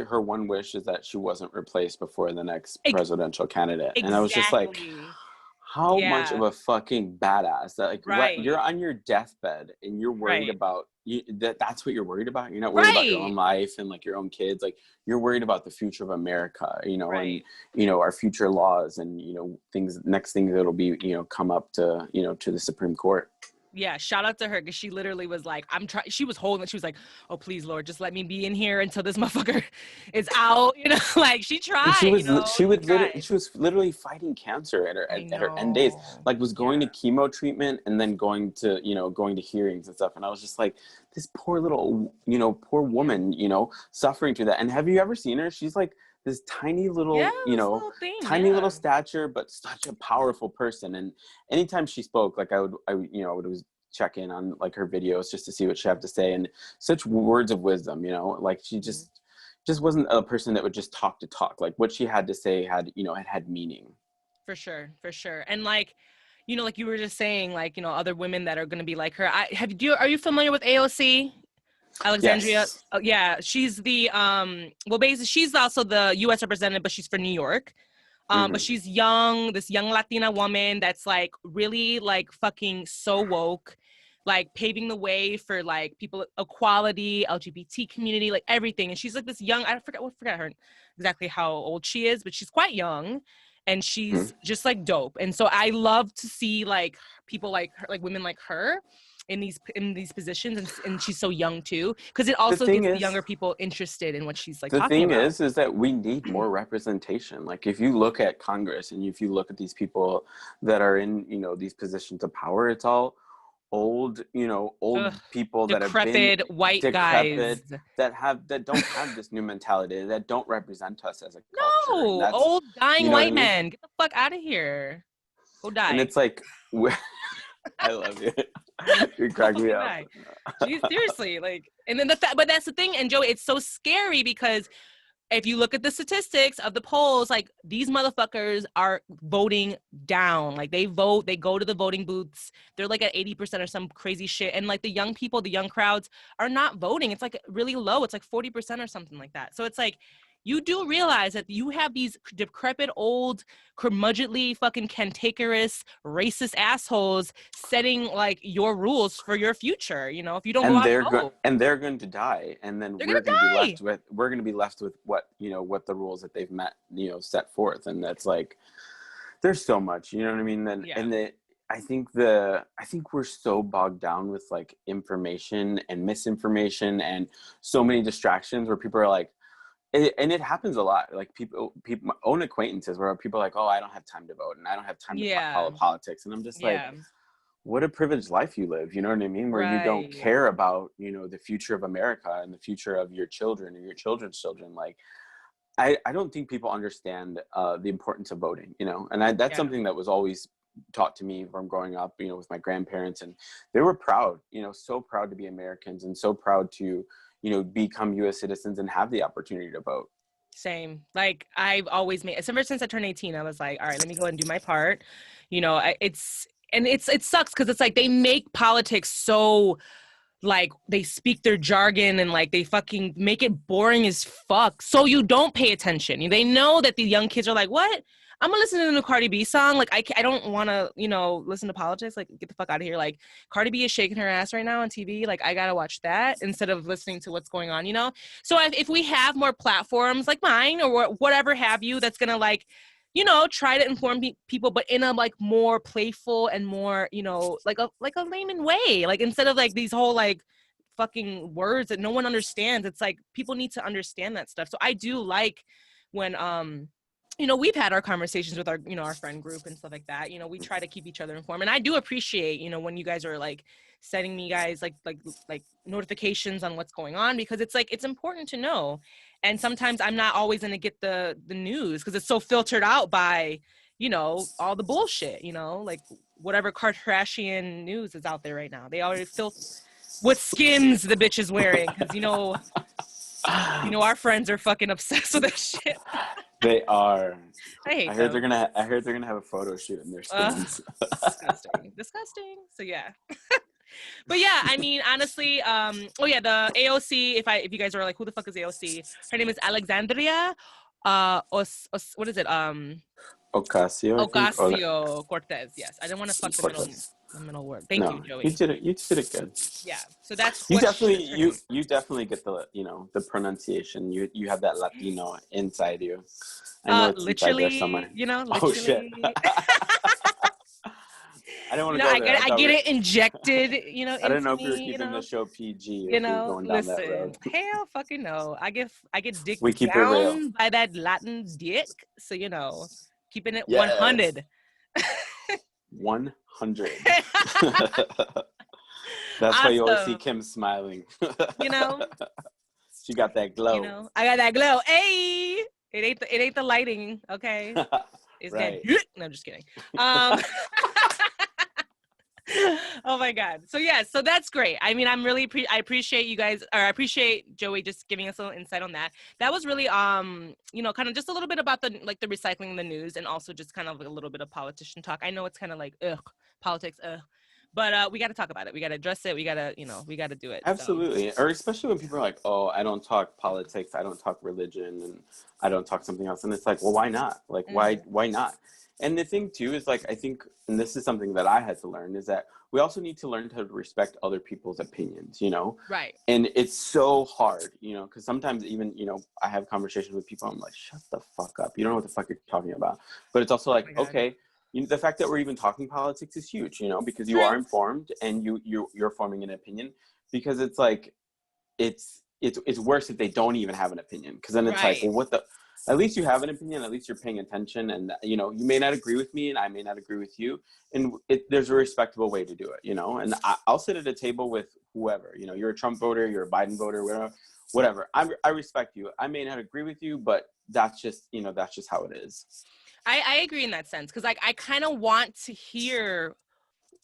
her one wish is that she wasn't replaced before the next presidential candidate. And I was just like, Exactly. how much of Yeah. a fucking badass that, like, what, you're Right. on your deathbed and you're worried Right. about that's what you're worried about. You're not worried about your Right. own life and like your own kids. Like, you're worried about the future of America, and Right. our future laws and next things that'll be come up to to the Supreme Court. Yeah, shout out to her because she literally was like, I'm trying. She was holding. She was like, "Oh, please, Lord, just let me be in here until this motherfucker is out." You know, like she And tried. You know, she tried. she was literally fighting cancer at I her end days. know. Like, was going to Yeah. chemo treatment and then going to going to hearings and stuff. And I was just like, this poor little poor Yeah. woman, suffering through that. And have you ever seen her? She's like this tiny Yeah. little, This little thing. tiny little Yeah. stature, but such a powerful person. And anytime she spoke, like I would always check in on like her videos just to see what she had to say, and such words of wisdom. Like she Mhm. just wasn't a person that would just talk to talk. Like, what she had to say had had meaning. For sure. For sure. And like, you know, like you were just saying, like, you know, other women that are going to be like her. Are you familiar with AOC? Alexandria? Yes. Oh, yeah, she's the well, basically she's also the US representative, but she's for New York. But Hmm. she's young, this young Latina woman that's like really like fucking so woke, like paving the way for like people equality, LGBT community, like everything. And she's like this young, I forgot her exactly how old she is, but she's quite young and Hmm. she's just like dope. And so I love to see like people like her, like women like her in these positions, and she's so young too, because it The also thing gets the is, younger people interested in what she's like the talking thing about. is that we need more representation. Like, if you look at Congress and if you look at these people that are in, these positions of power, it's all old, Ugh, old people that have been decrepit white guys. decrepit, that don't have this new mentality, that don't represent us as a culture. And No, that's, old dying you know what I white mean? men. Get the fuck out of here. Go And die. it's like, I love you. You Go crack me fucking up. die. Geez, seriously, like, and then but that's the thing. And Joey, it's so scary because if you look at the statistics of the polls, like these motherfuckers are voting down. Like they vote, they go to the voting booths. They're like at 80% or some crazy shit. And like the young people, the young crowds are not voting. It's like really low. It's like 40% or something like that. So it's like, you do realize that you have these decrepit, old, curmudgeonly, fucking cantankerous, racist assholes setting like your rules for your future. You know, if you don't go out and vote, they're going to die, and then they're gonna die. we're going to be left with what what the rules that they've met set forth. And that's like, there's so much, you know what I mean. Yeah. And I think we're so bogged down with like information and misinformation and so many distractions where people are like, and it happens a lot. Like, my own acquaintances where people are like, oh, I don't have time to vote and I don't have time to Yeah. follow politics. And I'm just like, Yeah. what a privileged life you live, you know what I mean? Where you don't Right. care about, the future of America and the future of your children or your children's children. Like, I don't think people understand the importance of voting, and that's Yeah. something that was always taught to me from growing up, with my grandparents. And they were proud, so proud to be Americans and so proud to, become US citizens and have the opportunity to vote. Same. Like I've always made, ever since I turned 18, I was like, all right, let me go and do my part. You know, it sucks because it's like they make politics so like they speak their jargon and like they fucking make it boring as fuck. So you don't pay attention. They know that the young kids are like, what? I'm gonna listen to the Cardi B song. Like I don't want to, listen to politics. Like get the fuck out of here. Like Cardi B is shaking her ass right now on TV. Like I gotta watch that instead of listening to what's going on. So if we have more platforms like mine or whatever have you, that's gonna like, try to inform people, but in a like more playful and more, like a layman way. Like instead of like these whole like fucking words that no one understands. It's like people need to understand that stuff. So I do like when you know, we've had our conversations with our, you know, our friend group and stuff like that. You know, we try to keep each other informed. And I do appreciate, you know, when you guys are like sending me guys like notifications on what's going on, because it's like, it's important to know. And sometimes I'm not always going to get the news because it's so filtered out by, you know, all the bullshit, you know, like whatever Kardashian news is out there right now. They already what skins the bitch is wearing, because you know, our friends are fucking obsessed with that shit. They are. I hate heard them. I heard they're gonna have a photo shoot in their skins. Disgusting. So yeah. But yeah, I mean, honestly, oh yeah, the AOC, if you guys are like, who the fuck is AOC? Her name is Alexandria what is it? Ocasio, I think. Ocasio-Cortez. Yes. I didn't want to fuck the middle word. Thank you, Joey. You did it good. Yeah. So that's you definitely get the, you know, the pronunciation. You have that Latino inside you. I know it's literally inside there somewhere. You know, literally. Oh shit. I didn't want to go go there. I get it injected, you know. I didn't know if we were me, keeping the show PG. You know, going down that road. Hell fucking no. I get dick we keep down it real by that Latin dick. So, you know, keeping it yes. 100. 100. That's why you always see Kim smiling. You know, she got that glow. You know, I got that glow. Hey, it ain't the lighting, okay? It's right. That. No, I'm just kidding. Oh my god. So yeah, so that's great. I mean, I appreciate you guys, or I appreciate Joey just giving us a little insight on that. That was really you know, kind of just a little bit about the recycling the news, and also just kind of a little bit of politician talk. I know it's kind of like politics, but we got to talk about it. We got to address it. We got to, you know, we got to do it. Absolutely. So. Or especially when people are like, oh, I don't talk politics, I don't talk religion, and I don't talk something else. And it's like, well, why not? Like, why not? And the thing too is like, I think, and this is something that I had to learn, is that we also need to learn to respect other people's opinions, you know? Right. And it's so hard, you know, because sometimes even, you know, I have conversations with people, I'm like, shut the fuck up. You don't know what the fuck you're talking about. But it's also like, okay, you know, the fact that we're even talking politics is huge, you know, because you are informed and you're forming an opinion, because it's like, it's worse if they don't even have an opinion. Because then it's like, well, at least you have an opinion, at least you're paying attention, and, you know, you may not agree with me and I may not agree with you, and there's a respectable way to do it, you know, and I'll sit at a table with whoever, you know, you're a Trump voter, you're a Biden voter, whatever. I respect you. I may not agree with you, but that's just, you know, that's just how it is. I agree in that sense, because like I kind of want to hear,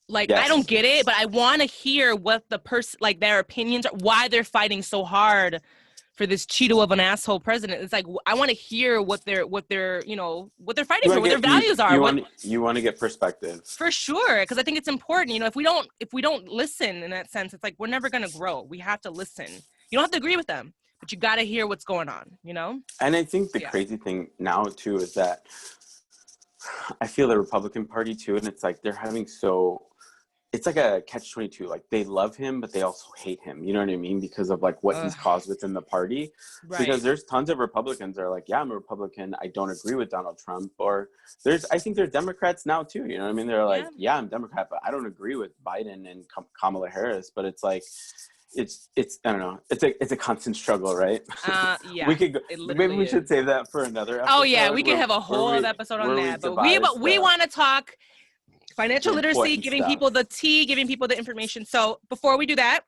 like, yes. I don't get it, but I want to hear what the person, like, their opinions are, why they're fighting so hard for this Cheeto of an asshole president. It's like, I want to hear what they're, you know, what they're fighting for, what their values are. You want to get perspective. For sure, because I think it's important. You know, if we don't listen in that sense, it's like we're never going to grow. We have to listen. You don't have to agree with them, but you got to hear what's going on, you know? And I think the crazy thing now, too, is that I feel the Republican Party, too, and it's like they're having it's like a catch-22. Like, they love him, but they also hate him. You know what I mean? Because of like what he's caused within the party. Right. Because there's tons of Republicans that are like, yeah, I'm a Republican, I don't agree with Donald Trump. Or I think there's Democrats now too. You know what I mean? They're like, yeah, I'm Democrat, but I don't agree with Biden and Kamala Harris. But it's like, it's I don't know. It's a constant struggle, right? Yeah. We could maybe we should save that for another episode. Oh yeah, we could have a whole episode on that. But we want to talk financial literacy, giving people the tea, giving people the information. So before we do that,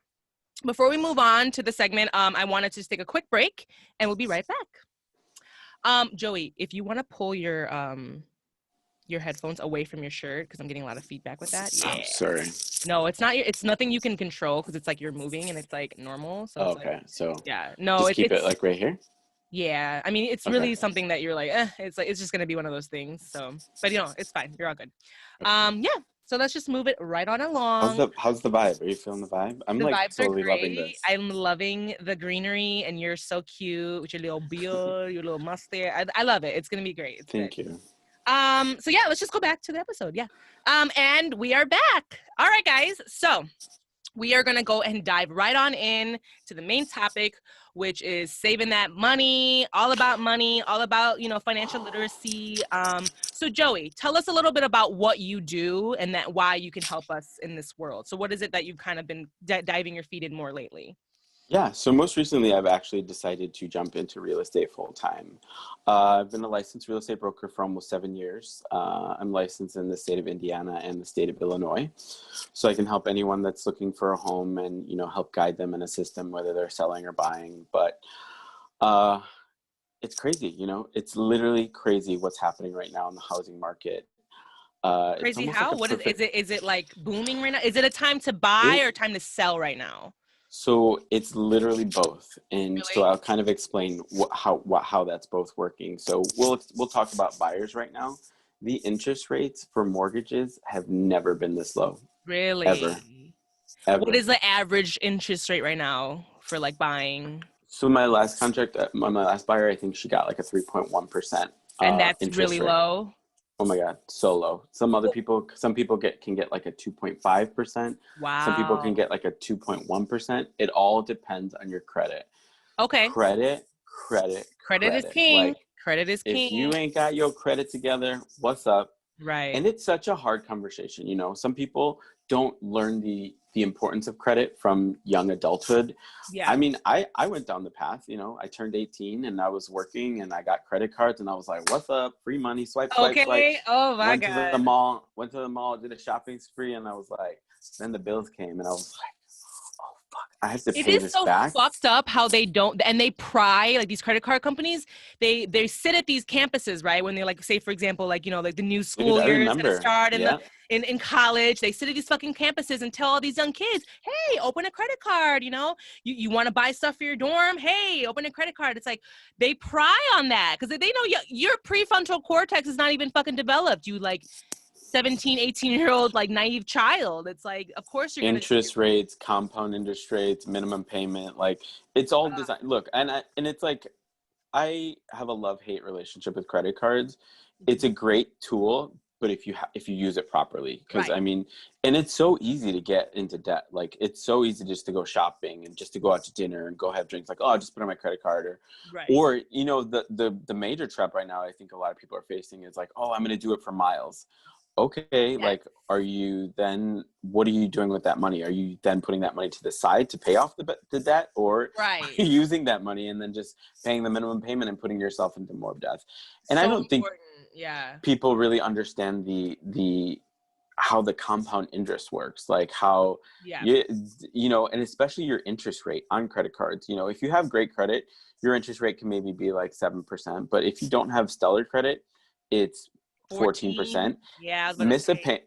before we move on to the segment, I wanted to just take a quick break, and we'll be right back. Joey, if you want to pull your headphones away from your shirt, because I'm getting a lot of feedback with that. Yeah. Oh, sorry. No, it's not. It's nothing you can control, because it's like you're moving and it's like normal. So it's okay, like, so yeah, no, just keep it like right here. Yeah, I mean, it's really something that you're like, it's like, it's just gonna be one of those things. So, but you know, it's fine. You're all good. Okay. Yeah. So let's just move it right on along. How's the vibe? Are you feeling the vibe? I'm like totally loving this. I'm loving the greenery, and you're so cute with your little beard, your little mustache. I love it. It's gonna be great. Thank you. So yeah, let's just go back to the episode. Yeah. And we are back. All right, guys. So we are going to go and dive right on in to the main topic, which is saving that money, all about, financial literacy. So Joey, tell us a little bit about what you do and that why you can help us in this world. So what is it that you've kind of been diving your feet in more lately? Yeah, so most recently I've actually decided to jump into real estate full time. I've been a licensed real estate broker for almost 7 years. I'm licensed in the state of Indiana and the state of Illinois. So I can help anyone that's looking for a home and, help guide them and assist them whether they're selling or buying. But it's crazy, it's literally crazy what's happening right now in the housing market. It's Crazy almost like how? a What is perfect. it? Is it like booming right now? Is it a time to buy It or time to sell right now? So it's literally both, and so Really? I'll kind of explain how that's both working. So we'll talk about buyers right now. The interest rates for mortgages have never been this low, ever, Really? What ever. is the average interest rate right now for like buying? So my last contract, my last buyer, I think she got like a 3.1% And that's interest really rate. low. Oh my God, so low. Some people can get like a 2.5%. Some people can Wow. get like a 2.1%. It all depends on your credit. Okay. Credit, credit, Credit is credit. king. Like, Credit is if you king. ain't got your credit together, what's up? Right. And it's such a hard conversation. Some people don't learn the importance of credit from young adulthood. I Yeah. mean, I went down the path. I turned 18 and I was working and I got credit cards and I was like, what's up? Free money, swipe, swipe, swipe. Okay. Oh my God. Went to the mall, did a shopping spree, and I was like, then the bills came and I was like, oh fuck, I have to It pay is this so back. fucked up how they don't, and they pry, like these credit card companies, they sit at these campuses, right? When they like say, for example, like the new Dude, school I year is gonna remember. start Yeah. in college. They sit at these fucking campuses and tell all these young kids, hey, open a credit card, you want to buy stuff for your dorm, hey, open a credit card. It's like they pry on that because they know your prefrontal cortex is not even fucking developed. You like 17, 18-year-old like naive child. It's like, of course you're gonna do Interest rates, compound interest rates, minimum payment, like it's all designed. Look, and it's like I have a love-hate relationship with credit cards. It's a great tool, but if you use it properly, because right, I mean, and it's so easy to get into debt. Like it's so easy just to go shopping and just to go out to dinner and go have drinks. Like, oh, I'll just put on my credit card, right. or the major trap right now I think a lot of people are facing is like, oh, I'm going to do it for miles. Okay, Yes. like, what are you doing with that money? Are you then putting that money to the side to pay off the debt, or are Right. you using that money and then just paying the minimum payment and putting yourself into more debt? And I So don't think important. Yeah. people really understand the how the compound interest works, like how Yeah. and especially your interest rate on credit cards. If you have great credit, your interest rate can maybe be like 7%, but if you don't have stellar credit, it's 14. 14%. Yeah, I was gonna Miss a say. pay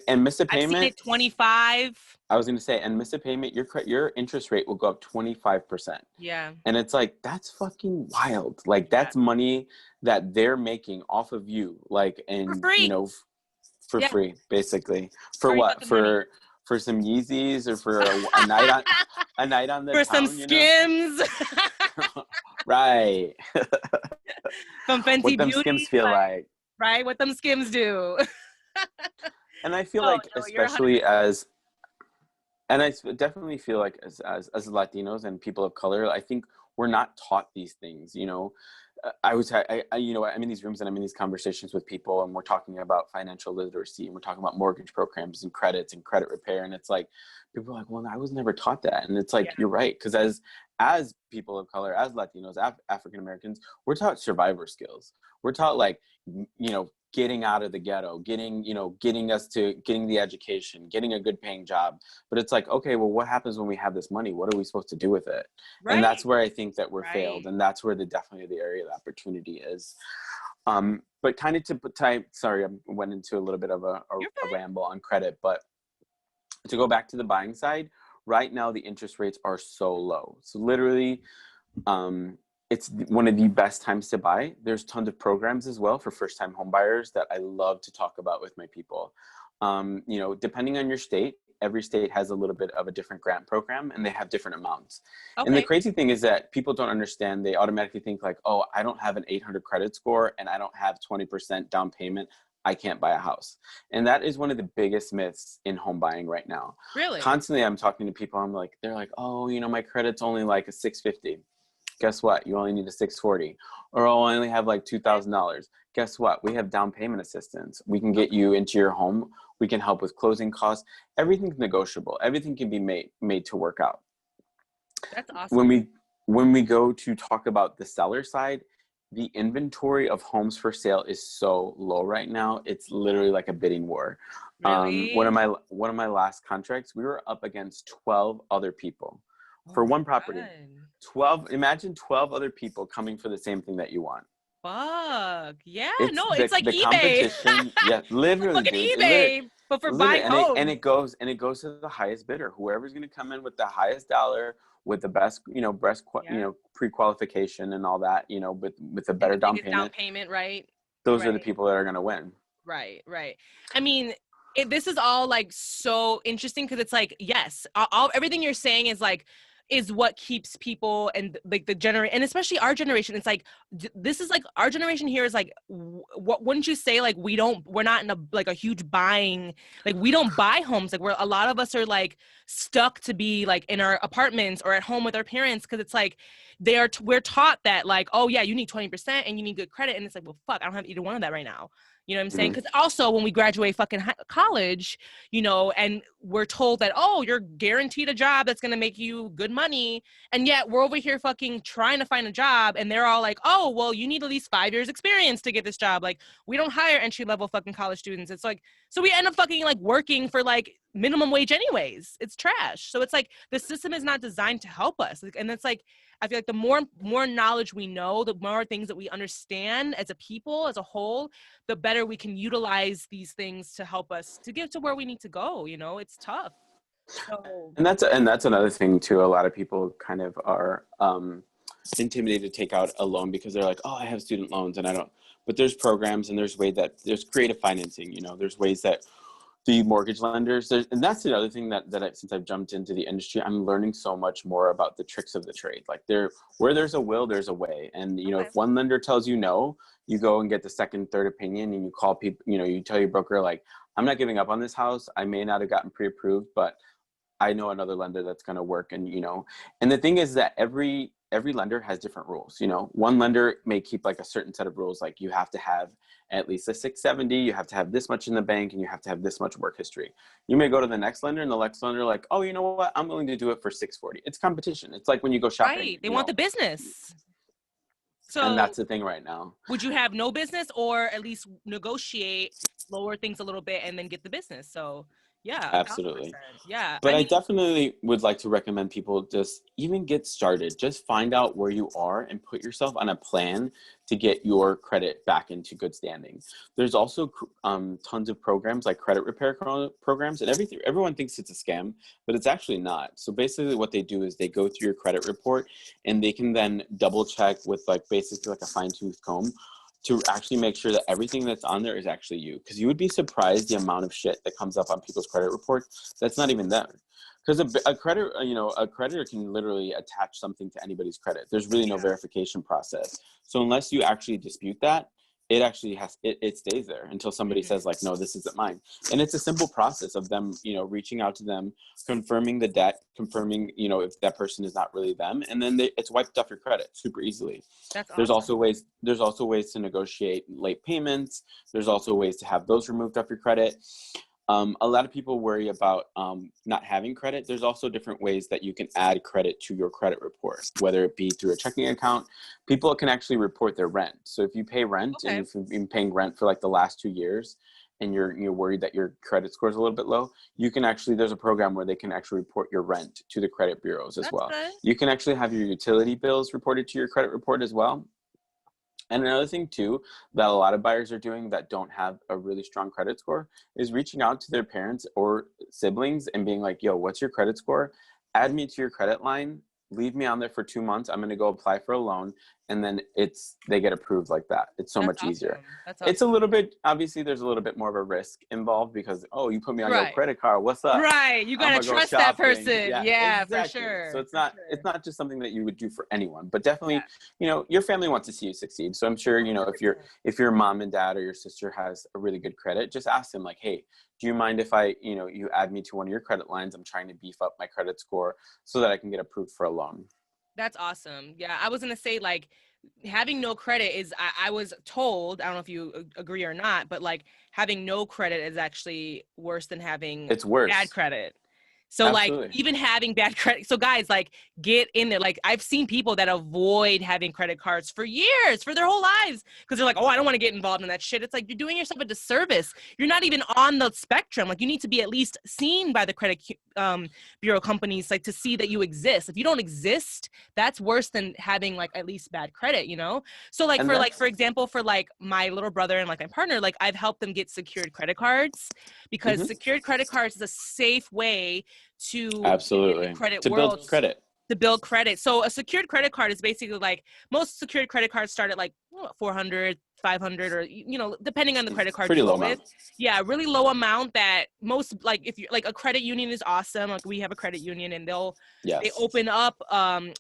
and miss a I've seen payment. it 25. I was going to say, and miss a payment, your interest rate will go up 25%. Yeah. And it's like, that's fucking wild. Like, Yeah. that's money that they're making off of you, like, For and free. for Yeah. free, basically. For Free what? fucking money. For some Yeezys, or for a night on the For some town, Skims. Right. From Fenty What them Skims Beauty. feel Like, like. right? What them Skims do. And I feel Oh like, no, you're 100%. especially and definitely feel like as Latinos and people of color, I think we're not taught these things. I'm in these rooms and I'm in these conversations with people, and we're talking about financial literacy, and we're talking about mortgage programs and credits and credit repair, and it's like people are like, well, I was never taught that, and it's like, Yeah. you're right, because as people of color, as Latinos, African Americans, we're taught survivor skills. We're taught, like, getting out of the ghetto, getting us to getting the education, getting a good paying job. But it's like, okay, well, what happens when we have this money? What are we supposed to do with it? And Right. that's where I think that we're Right. failed. And that's where definitely the area of opportunity is. But kind of sorry, I went into a little bit of a You're ramble on credit, but to go back to the buying side, right now the interest rates are so low. So literally, it's one of the best times to buy. There's tons of programs as well for first-time home buyers that I love to talk about with my people. Depending on your state, every state has a little bit of a different grant program, and they have different amounts. fine. And the Okay. crazy thing is that people don't understand. They automatically think like, oh, I don't have an 800 credit score and I don't have 20% down payment. I can't buy a house. And that is one of the biggest myths in home buying right now. Really? Constantly I'm talking to people, they're like, oh, my credit's only like a 650. Guess what? You only need a 640. Or I'll only have like $2,000. Guess what? We have down payment assistance. We can get you into your home. We can help with closing costs. Everything's negotiable. Everything can be made to work out. That's awesome. When we go to talk about the seller side, the inventory of homes for sale is so low right now. It's literally like a bidding war. Really? One of my last contracts, we were up against 12 other people for my one property. God. Imagine 12 other people coming for the same thing that you want. Fuck. Yeah, It's no, it's like the eBay. competition. Yeah, literally, Fucking dude. eBay, but for buying homes. And it goes to the highest bidder. Whoever's going to come in with the highest dollar, with the best, pre-qualification and all that, with a better down payment, right? Those are the people that are going to win. Right. I mean, this is all like so interesting because it's like, yes, everything you're saying is what keeps people and like the generation, and especially our generation. It's like, this is like our generation here is like, what wouldn't you say? Like, we're not in a huge buying, like we don't buy homes. Like a lot of us are like stuck to be like in our apartments or at home with our parents. Cause it's like, we're taught that like, oh yeah, you need 20% and you need good credit. And it's like, well, fuck, I don't have either one of that right now. You know what I'm saying? Because also when we graduate fucking college, and we're told that, oh, you're guaranteed a job that's going to make you good money. And yet we're over here fucking trying to find a job. And they're all like, oh, well, you need at least 5 years experience to get this job. Like, we don't hire entry level fucking college students. It's like, so we end up fucking like working for like minimum wage anyways. It's trash. So it's like the system is not designed to help us. And it's like, I feel like the more knowledge we know, the more things that we understand as a people, as a whole, the better we can utilize these things to help us to get to where we need to go. It's tough. So. And that's another thing too. A lot of people kind of are intimidated to take out a loan because they're like, oh, I have student loans and I don't. But there's programs and there's there's creative financing. There's ways that the mortgage lenders, and that's another thing that since I've jumped into the industry, I'm learning so much more about the tricks of the trade. Like where there's a will, there's a way. And if one lender tells you no, you go and get the second, third opinion, and you call people. You tell your broker like, I'm not giving up on this house. I may not have gotten pre-approved, but I know another lender that's going to work. And and the thing is that every lender has different rules. One lender may keep like a certain set of rules, like you have to have at least a 670, you have to have this much in the bank, and you have to have this much work history. You may go to the next lender, and the next lender like, oh, you know what? I'm willing to do it for 640. It's competition. It's like when you go shopping. Right. They want the business. So, and that's the thing right now. Would you have no business, or at least negotiate, lower things a little bit, and then get the business? So yeah, absolutely. 1,000%. Yeah. But I definitely would like to recommend people just even get started. Just find out where you are and put yourself on a plan to get your credit back into good standing. There's also tons of programs like credit repair programs, and everyone thinks it's a scam, but it's actually not. So basically what they do is they go through your credit report and they can then double check with basically like a fine-tooth comb to actually make sure that everything that's on there is actually you. Because you would be surprised the amount of shit that comes up on people's credit reports that's not even them. Because a creditor can literally attach something to anybody's credit. There's really no verification process. So unless you actually dispute that, it actually it stays there until somebody says like, no, this isn't mine. And it's a simple process of them, reaching out to them, confirming the debt, confirming, if that person is not really them. And then it's wiped off your credit super easily. That's awesome. There's also ways to negotiate late payments. There's also ways to have those removed off your credit. A lot of people worry about not having credit. There's also different ways that you can add credit to your credit report, whether it be through a checking account. People can actually report their rent. So if you pay rent and if you've been paying rent for like the last 2 years and you're worried that your credit score is a little bit low, you can actually, there's a program where they can actually report your rent to the credit bureaus as well. Good. You can actually have your utility bills reported to your credit report as well. And another thing too, that a lot of buyers are doing that don't have a really strong credit score is reaching out to their parents or siblings and being like, yo, what's your credit score? Add me to your credit line. Leave me on there for 2 months. I'm going to go apply for a loan. and then they get approved like that. It's so much easier. That's awesome. It's a little bit, obviously there's a little bit more of a risk involved because, oh, you put me on your credit card, what's up? Right, you gotta trust that person. Yeah, exactly. for sure. So it's not just something that you would do for anyone, but definitely, you know, your family wants to see you succeed. So I'm sure, you know, if your mom and dad or your sister has a really good credit, just ask them like, hey, do you mind if you add me to one of your credit lines? I'm trying to beef up my credit score so that I can get approved for a loan. That's awesome. Yeah, I was gonna say, like, having no credit is, I was told, I don't know if you agree or not, but like having no credit is actually worse than having It's worse. bad credit. So Absolutely. like even having bad credit, so guys, like, get in there. Like, I've seen people that avoid having credit cards for years, for their whole lives, because they're like, oh, I don't want to get involved in that shit. It's like, you're doing yourself a disservice. You're not even on the spectrum. Like, you need to be at least seen by the credit bureau companies, like, to see that you exist. If you don't exist, that's worse than having like at least bad credit, you know? So like, for example, for like my little brother and like my partner, like, I've helped them get secured credit cards, because secured credit cards is a safe way to absolutely credit to world, build credit. So a secured credit card is basically like, most secured credit cards start at like 400, 500, or, you know, depending on the credit card pretty you low go with. Yeah, really low amount that most, like, if you like, a credit union is awesome. Like, we have a credit union, and they open up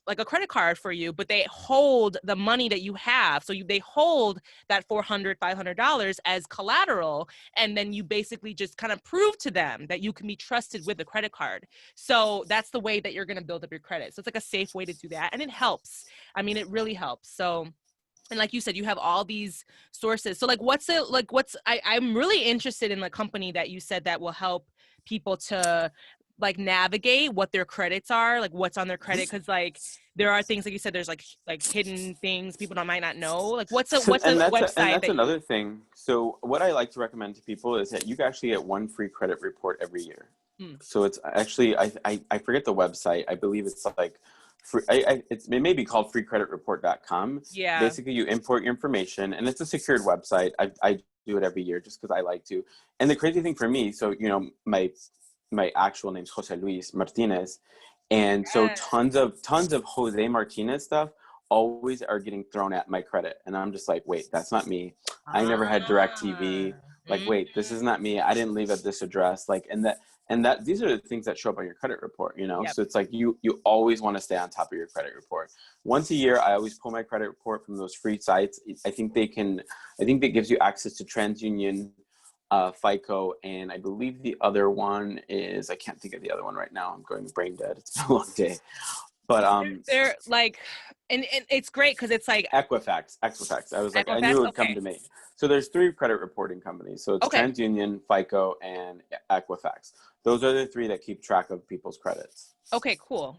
like a credit card for you, but they hold the money that you have. So they hold that $400, $500 as collateral, and then you basically just kind of prove to them that you can be trusted with a credit card. So that's the way that you're going to build up your credit. So it's like a safe way to do that, and it helps. I mean, it really helps. So, and like you said, you have all these sources. So like, I'm really interested in the company that you said that will help people to like navigate what their credits are, like what's on their credit. Cause like, there are things, like you said, there's like hidden things people might not know. Like, what's a website? And that's another thing. So what I like to recommend to people is that you can actually get one free credit report every year. So it's actually, I forget the website. I believe it's like, it may be called freecreditreport.com. Yeah. Basically, you import your information, and it's a secured website. I do it every year just because I like to. And the crazy thing for me, so, you know, my actual name's Jose Luis Martinez, and so tons of Jose Martinez stuff always are getting thrown at my credit, and I'm just like, wait, that's not me. I never had DirecTV. Like, wait, this is not me. I didn't leave at this address. Like, and that these are the things that show up on your credit report, you know? So it's like, you always want to stay on top of your credit report. Once a year, I always pull my credit report from those free sites. I think that gives you access to TransUnion, FICO, and I believe the other one is, I can't think of the other one right now. I'm going brain dead. It's been a long day. But they're like, and it's great because it's like Equifax. I was like, I knew it would come to me. So there's 3 credit reporting companies. So it's TransUnion, FICO, and Equifax. Those are the 3 that keep track of people's credits. Okay, cool.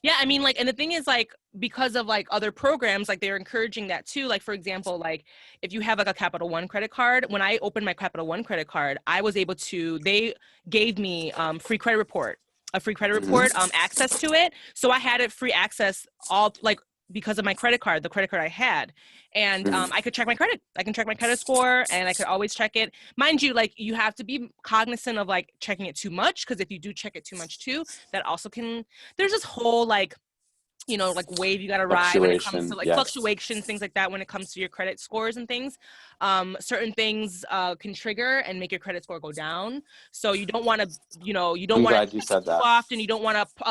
Yeah, I mean, like, and the thing is, like, because of like other programs, like, they're encouraging that too. Like, for example, like, if you have like a Capital One credit card, when I opened my Capital One credit card, I was able to, they gave me a free credit report, access to it. So I had it free access, all like, because of my credit card, the credit card I had. And I could check my credit. I can check my credit score, and I could always check it. Mind you, like, you have to be cognizant of like checking it too much, because if you do check it too much too, that also can, there's this whole like, you know, like, wave you got to ride when it comes to like fluctuations, things like that, when it comes to your credit scores and things. Certain things can trigger and make your credit score go down. So you don't want to, you know, you don't want to too often. You don't want to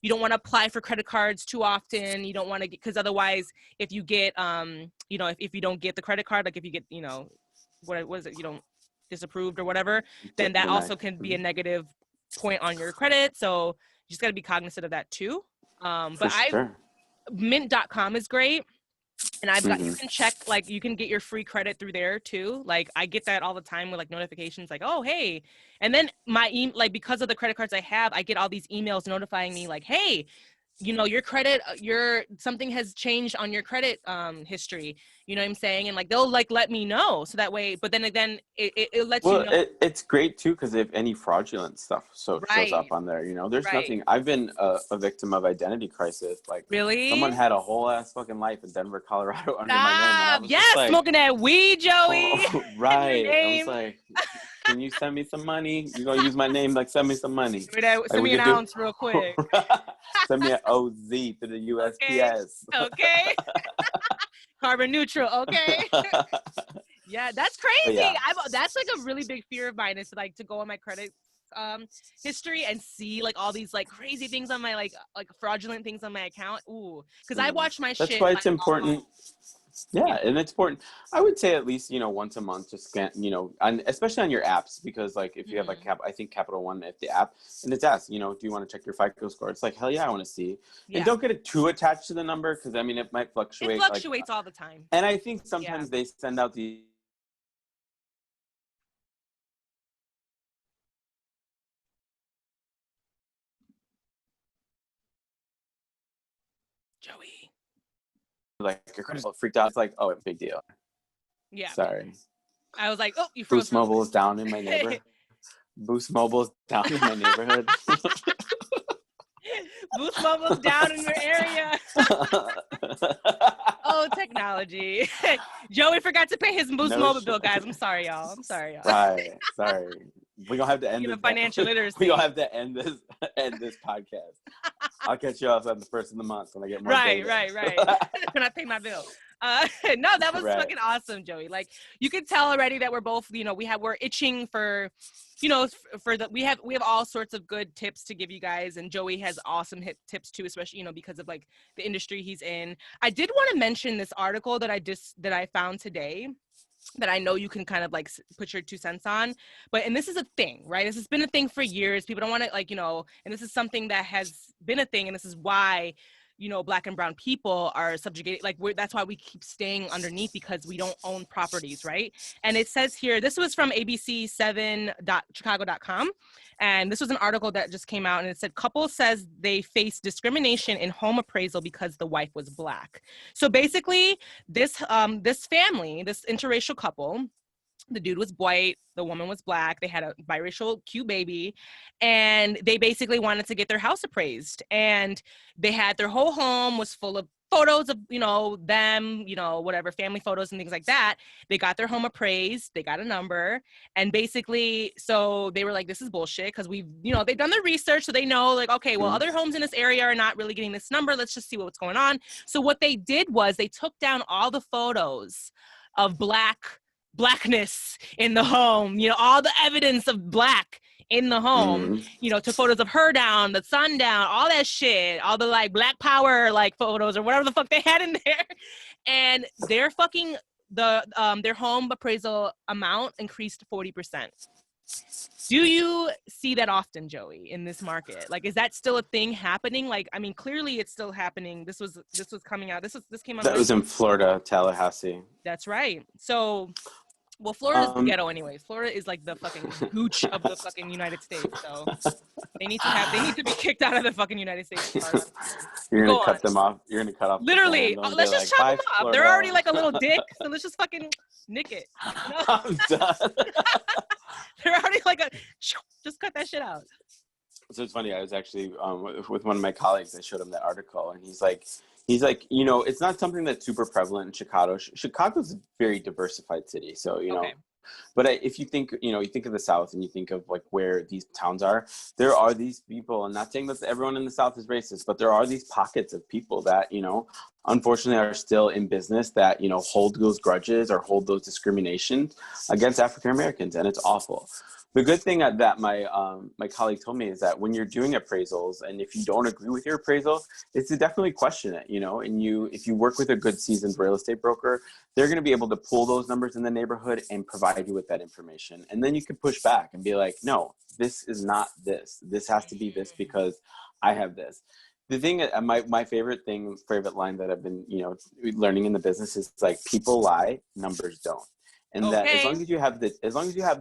you don't want to apply for credit cards too often. You don't want to, because otherwise, if you get, you know, if you don't get the credit card, like if you get, you know, what is it, you don't disapproved or whatever, then that also can be a negative point on your credit. So you just got to be cognizant of that too. But mint.com is great. And I've got, you can check, like, you can get your free credit through there too. Like, I get that all the time with like notifications, like, oh, hey. And then like, because of the credit cards I have, I get all these emails notifying me like, hey, you know, your credit, something has changed on your credit history. You know what I'm saying? And like, they'll like let me know, so that way. But then again, it lets you know. It's great too, because if any fraudulent stuff shows up on there, you know, there's nothing. I've been a victim of identity crisis. Like, really, someone had a whole ass fucking life in Denver, Colorado under my name. And I was smoking that weed, Joey. right. I was like, can you send me some money? You're gonna use my name, like send me some money. Send me an ounce real quick. Send me an OZ to the USPS. Okay. Carbon neutral, okay. Yeah, that's crazy. Yeah. That's like a really big fear of mine, is like to go on my credit history and see like all these like crazy things on my like fraudulent things on my account. Ooh, because I watch my That's shit. why it's important. Yeah, and it's important. I would say at least, once a month, just scan, especially on your apps, because like if you have like I think Capital One, if the app, and it's asked, do you want to check your FICO score? It's like, hell yeah, I want to see. Yeah. And don't get it too attached to the number, because I mean, it might fluctuate. It fluctuates all the time. And I think sometimes they send out the Joey. like your credit freaked out. It's like, oh, big deal. Yeah. Sorry. I was like, oh, you froze. Boost Mobile is down in my neighborhood. Boost Mobile is down in my neighborhood. Boost Mobile's down in your area. Oh, technology. Joey forgot to pay his Boost Mobile bill, guys. I'm sorry, y'all. Right. Sorry. We're gonna have to end this. Financial literacy. We're gonna have to end this podcast. I'll catch you off on the first of the month when I get more data. Right. When I pay my bill. No, that was fucking awesome, Joey. Like, you could tell already that we're both, we're itching for, we have all sorts of good tips to give you guys, and Joey has awesome tips too, especially, because of like the industry he's in. I did want to mention this article that I found today, that I know you can kind of like put your 2 cents on, and this is a thing, right? This has been a thing for years. People don't want to and this is something that has been a thing, and this is why, Black and brown people are subjugated. Like, that's why we keep staying underneath, because we don't own properties, right? And it says here, this was from abc7.chicago.com. And this was an article that just came out, and it said, couple says they face discrimination in home appraisal because the wife was Black. So basically, this family, this interracial couple, the dude was white, the woman was Black, they had a biracial cute baby, and they basically wanted to get their house appraised. And they had their whole home was full of photos of, them, whatever, family photos and things like that. They got their home appraised, they got a number, and basically, so they were like, this is bullshit, because they've done their research, so they know, like, okay, well, other homes in this area are not really getting this number, let's just see what's going on. So what they did was they took down all the photos of Blackness in the home, all the evidence of Black in the home, took photos of her down, the son down, all that shit, all the like Black power like photos or whatever the fuck they had in there. And their fucking their home appraisal amount increased 40%. Do you see that often, Joey, in this market? Like, is that still a thing happening? Like, I mean, clearly it's still happening. This was coming out. This came out. That was in Florida, Tallahassee. That's right. So, well, Florida's the ghetto anyways. Florida is like the fucking gooch of the fucking United States. So they need to be kicked out of the fucking United States. You're gonna cut them off. You're gonna cut off. Literally, let's just chop them off. They're already like a little dick, so let's just fucking nick it. I'm done. They're already like just cut that shit out. So it's funny. I was actually with one of my colleagues. I showed him that article, and he's like, it's not something that's super prevalent in Chicago. Chicago's a very diversified city, so okay. But if you think, you think of the South and you think of like where these towns are, there are these people, and not saying that everyone in the South is racist, but there are these pockets of people that, unfortunately are still in business that, hold those grudges or hold those discriminations against African Americans, and it's awful. The good thing that my colleague told me is that when you're doing appraisals, and if you don't agree with your appraisal, is to definitely question it, and if you work with a good seasoned real estate broker, they're going to be able to pull those numbers in the neighborhood and provide you with that information. And then you can push back and be like, no, this is not this. This has to be this because I have this. The thing, my favorite line that I've been, learning in the business is like, people lie, numbers don't. And that as long as you have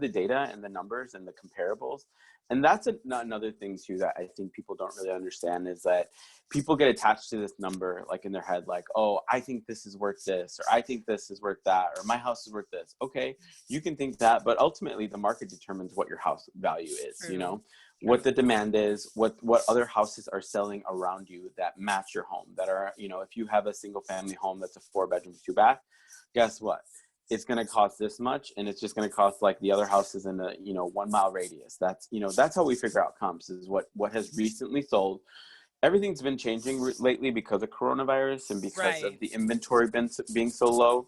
the data and the numbers and the comparables, and that's another thing too that I think people don't really understand, is that people get attached to this number like in their head, like, oh, I think this is worth this, or I think this is worth that, or my house is worth this. Okay, you can think that, but ultimately the market determines what your house value is. True. What the demand is, what other houses are selling around you that match your home, that are, if you have a single family home that's a 4-bedroom, 2-bath, guess what? it's going to cost this much, and it's just going to cost like the other houses in a 1 mile radius. That's that's how we figure out comps, is what has recently sold. Everything's been changing lately because of coronavirus and because of the inventory being so low.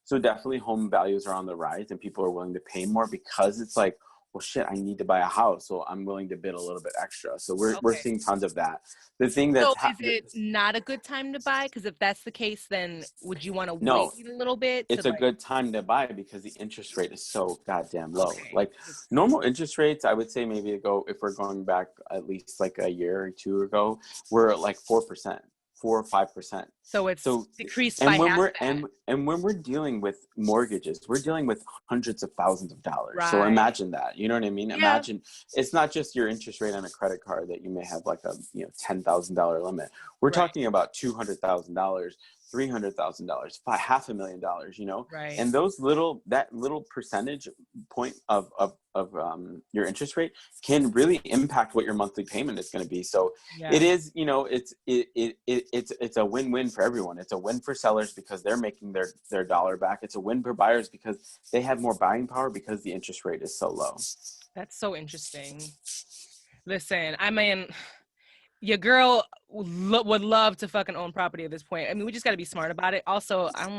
So definitely home values are on the rise, and people are willing to pay more because it's like, well, shit, I need to buy a house, so I'm willing to bid a little bit extra. So we're seeing tons of that. The thing that's so is it not a good time to buy? Because if that's the case, then would you want to no, wait a little bit? it's To a good time to buy because the interest rate is so goddamn low. Okay. Like normal interest rates, I would say maybe if we're going back at least like a year or two ago, we're at like 4%. 4 or 5%. So it's decreased and by when half we're that. and when we're dealing with mortgages, we're dealing with hundreds of thousands of dollars. Right. So imagine that. You know what I mean? Yeah. Imagine it's not just your interest rate on a credit card that you may have like a $10,000 limit. We're talking about $200,000, $300,000, $500,000. Right. And that little percentage point of your interest rate can really impact what your monthly payment is going to be. So it is, it's a win-win for everyone. It's a win for sellers because they're making their dollar back. It's a win for buyers because they have more buying power because the interest rate is so low. That's so interesting. Listen, I mean, your girl would love to fucking own property at this point. I mean, we just got to be smart about it. Also, I'm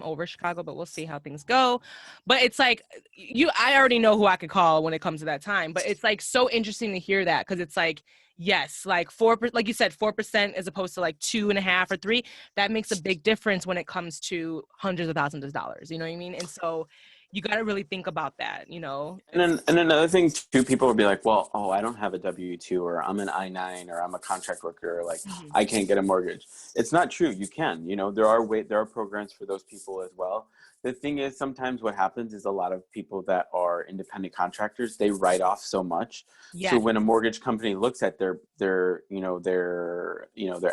over Chicago, but we'll see how things go. But it's like, I already know who I could call when it comes to that time. But it's like so interesting to hear that, because it's like, yes, like 4%, like you said, 4% as opposed to like 2.5 or 3. That makes a big difference when it comes to hundreds of thousands of dollars. You know what I mean? And so you got to really think about that, And another thing too, people will be like, well, I don't have a W-2, or I'm an I-9, or I'm a contract worker, or like I can't get a mortgage. It's not true. You can. There are programs for those people as well. The thing is, sometimes what happens is a lot of people that are independent contractors, they write off so much. Yes. So when a mortgage company looks at their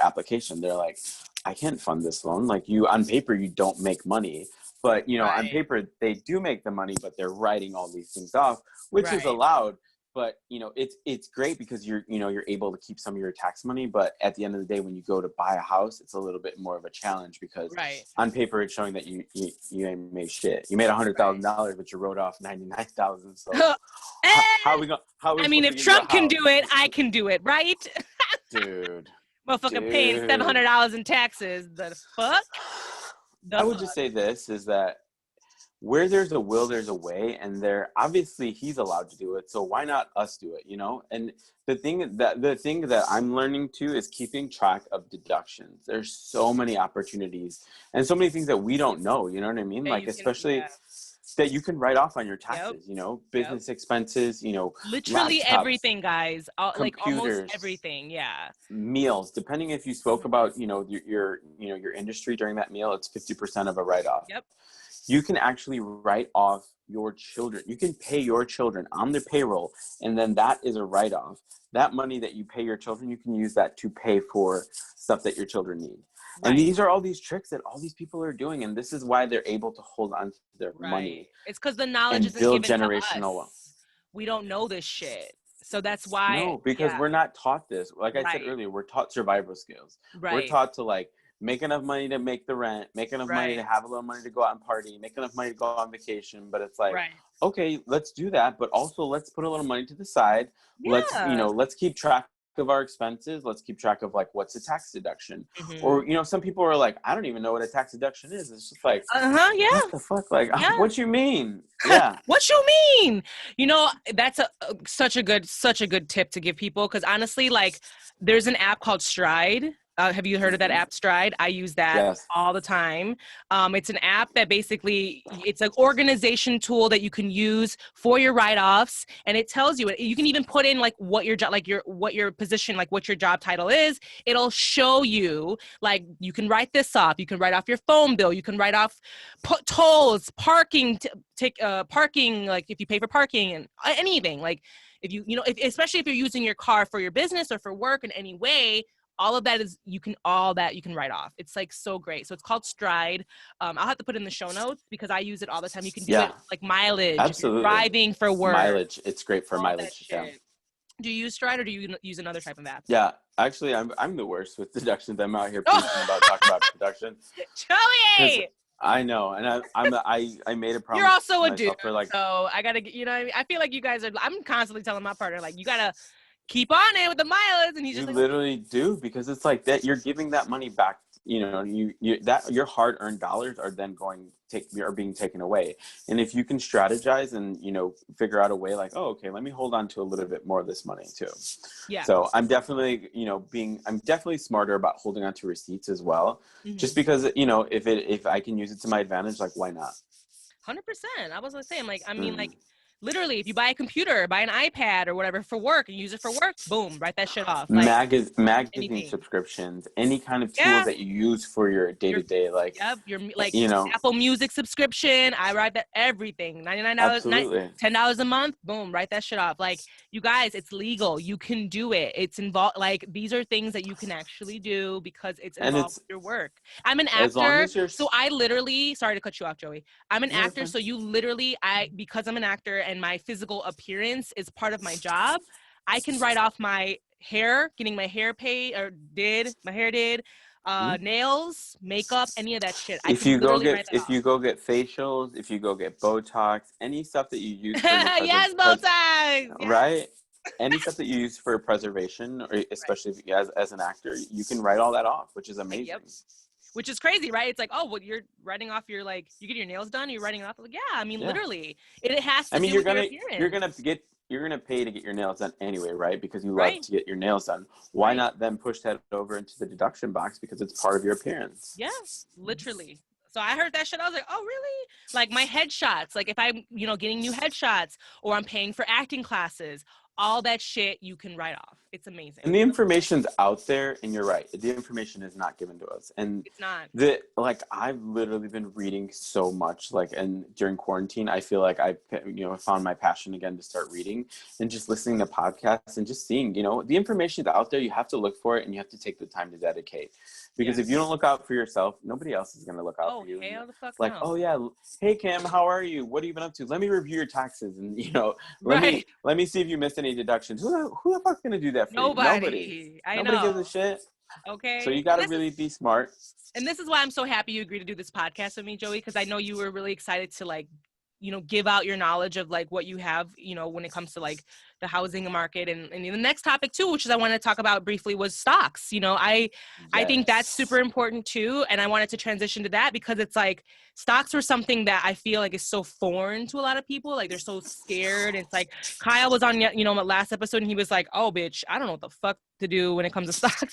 application, they're like, I can't fund this loan. Like, on paper, you don't make money. But, on paper, they do make the money, but they're writing all these things off, which is allowed. But, it's great because you're able to keep some of your tax money. But at the end of the day, when you go to buy a house, it's a little bit more of a challenge because on paper, it's showing that you ain't made shit. You made $100,000, but you wrote off $99,000. So how are we going? I mean, if Trump can do it, I can do it, right? Dude. Motherfucker paying $700 in taxes. The fuck? I would just say this is that where there's a will, there's a way, and obviously he's allowed to do it. So why not us do it? And the thing that I'm learning too is keeping track of deductions. There's so many opportunities and so many things that we don't know. You know what I mean? Like, especially that you can write off on your taxes, business expenses, literally laptops, everything, guys. Like computers, almost everything. Yeah. Meals, depending if you spoke about, your industry during that meal, it's 50% of a write-off. Yep. You can actually write off your children. You can pay your children on the payroll, and then that is a write-off. That money that you pay your children, you can use that to pay for stuff that your children need. And these are all these tricks that all these people are doing, and this is why they're able to hold on to their money. It's because the knowledge isn't given to us. We don't know this shit. So that's why. No, because we're not taught this. Like I said earlier, we're taught survival skills. We're taught to make enough money to make the rent, make enough money to have a little money to go out and party, make enough money to go on vacation. But it's like, okay, let's do that. But also let's put a little money to the side. Yeah. Let's keep track of our expenses. Let's keep track of what's a tax deduction. Or, some people are like, I don't even know what a tax deduction is. It's just like, what the fuck? What you mean? Yeah. What you mean? That's such a good tip to give people. Cause honestly, there's an app called Stride. Have you heard of that app, Stride? I use that all the time. It's an app that basically, it's an organization tool that you can use for your write-offs, and it tells you. You can even put in what your job, what your position, what your job title is. It'll show you you can write this off. You can write off your phone bill. You can write off tolls, parking, parking. If you pay for parking and anything. If especially if you're using your car for your business or for work in any way. All of that you can write off. It's so great. So it's called Stride. I'll have to put it in the show notes because I use it all the time. You can do it mileage. Absolutely. Driving for work. Mileage. It's great for mileage. Yeah. Do you use Stride or do you use another type of app? Yeah, actually, I'm the worst with deductions. I'm out here preaching about talking about deductions. Joey! I know, and I made a You're promise also to a dude, myself for like, so I gotta get, you know what I mean? I feel like you guys are, I'm constantly telling my partner, like, you gotta keep on it with the mileage, and he's you just like, literally do, because it's like that you're giving that money back. You know, you that your hard-earned dollars are then are being taken away. And if you can strategize and, you know, figure out a way like, oh, okay, let me hold on to a little bit more of this money too. yeah. So I'm definitely, you know, I'm definitely smarter about holding on to receipts as well, just because, you know, if I can use it to my advantage, like, why not? 100%. I was like saying, like, I mean, Mm. like, literally, if you buy a computer, buy an iPad or whatever for work and use it for work, boom, write that shit off. Like, Magazine anything. subscriptions, any kind of tools Yeah. that you use for your day Your to day, like, Yep, your like you know, Apple Music subscription. I write that everything. $99, absolutely. $10 a month. Boom, write that shit off. Like, you guys, it's legal. You can do it. It's involved. Like, these are things that you can actually do because it's And involved it's with your work. I'm an as long actor, as you're, so I literally. Sorry to cut you off, Joey. I'm an no, you're actor, fine. so you literally. Because I'm an actor and my physical appearance is part of my job. I can write off my hair, getting my hair paid or did my hair did Mhm. nails, makeup, any of that shit. I If can you go literally get write that if off. you go get facials, if you go get Botox, any stuff that you use for your Yes, Botox. Yes. right? Any stuff that you use for preservation, or especially if you, as an actor, you can write all that off, which is Yep. amazing. Which is crazy, right? It's like, oh, well, you're writing off your, like, you get your nails done, you're writing it off. Like, yeah, I mean, Yeah. literally, it has I to mean, do with your you're appearance, gonna get you're gonna pay to get your nails done anyway, right? Because you love right? to get your nails done. Why Right. not then push that over into the deduction box, because it's part of your appearance? Yeah, literally. So I heard that shit. I was like, oh, really? Like my headshots, like if I'm, getting new headshots or I'm paying for acting classes, all that shit you can write off. It's amazing. And the information's out there, and you're right, the information is not given to us. And It's not. I've literally been reading so much, like, and during quarantine I feel like I, found my passion again to start reading and just listening to podcasts and just seeing, the information is out there. You have to look for it, and you have to take the time to dedicate, because if you Yes. don't look out for yourself, nobody else is going to look out Oh, for you. And hell the fuck like, no. oh yeah, hey Kim, how are you, what have you been up to, let me review your taxes, and Right. let me see if you missed any deductions. Who the fuck's gonna do that for you? Nobody. Nobody. I Nobody gives a know. shit. So Okay. you got to really be smart. And this is why I'm so happy you agreed to do this podcast with me, Joey, because I know you were really excited to, like, give out your knowledge of, like, what you have, when it comes to, like, the housing market. And the next topic too, which is I want to talk about briefly, was stocks. I think that's Yes. super important too. And I wanted to transition to that because it's like stocks were something that I feel like is so foreign to a lot of people. Like, they're so scared. It's like Kyle was on, my last episode, and he was like, oh, bitch, I don't know what the fuck to do when it comes to stocks,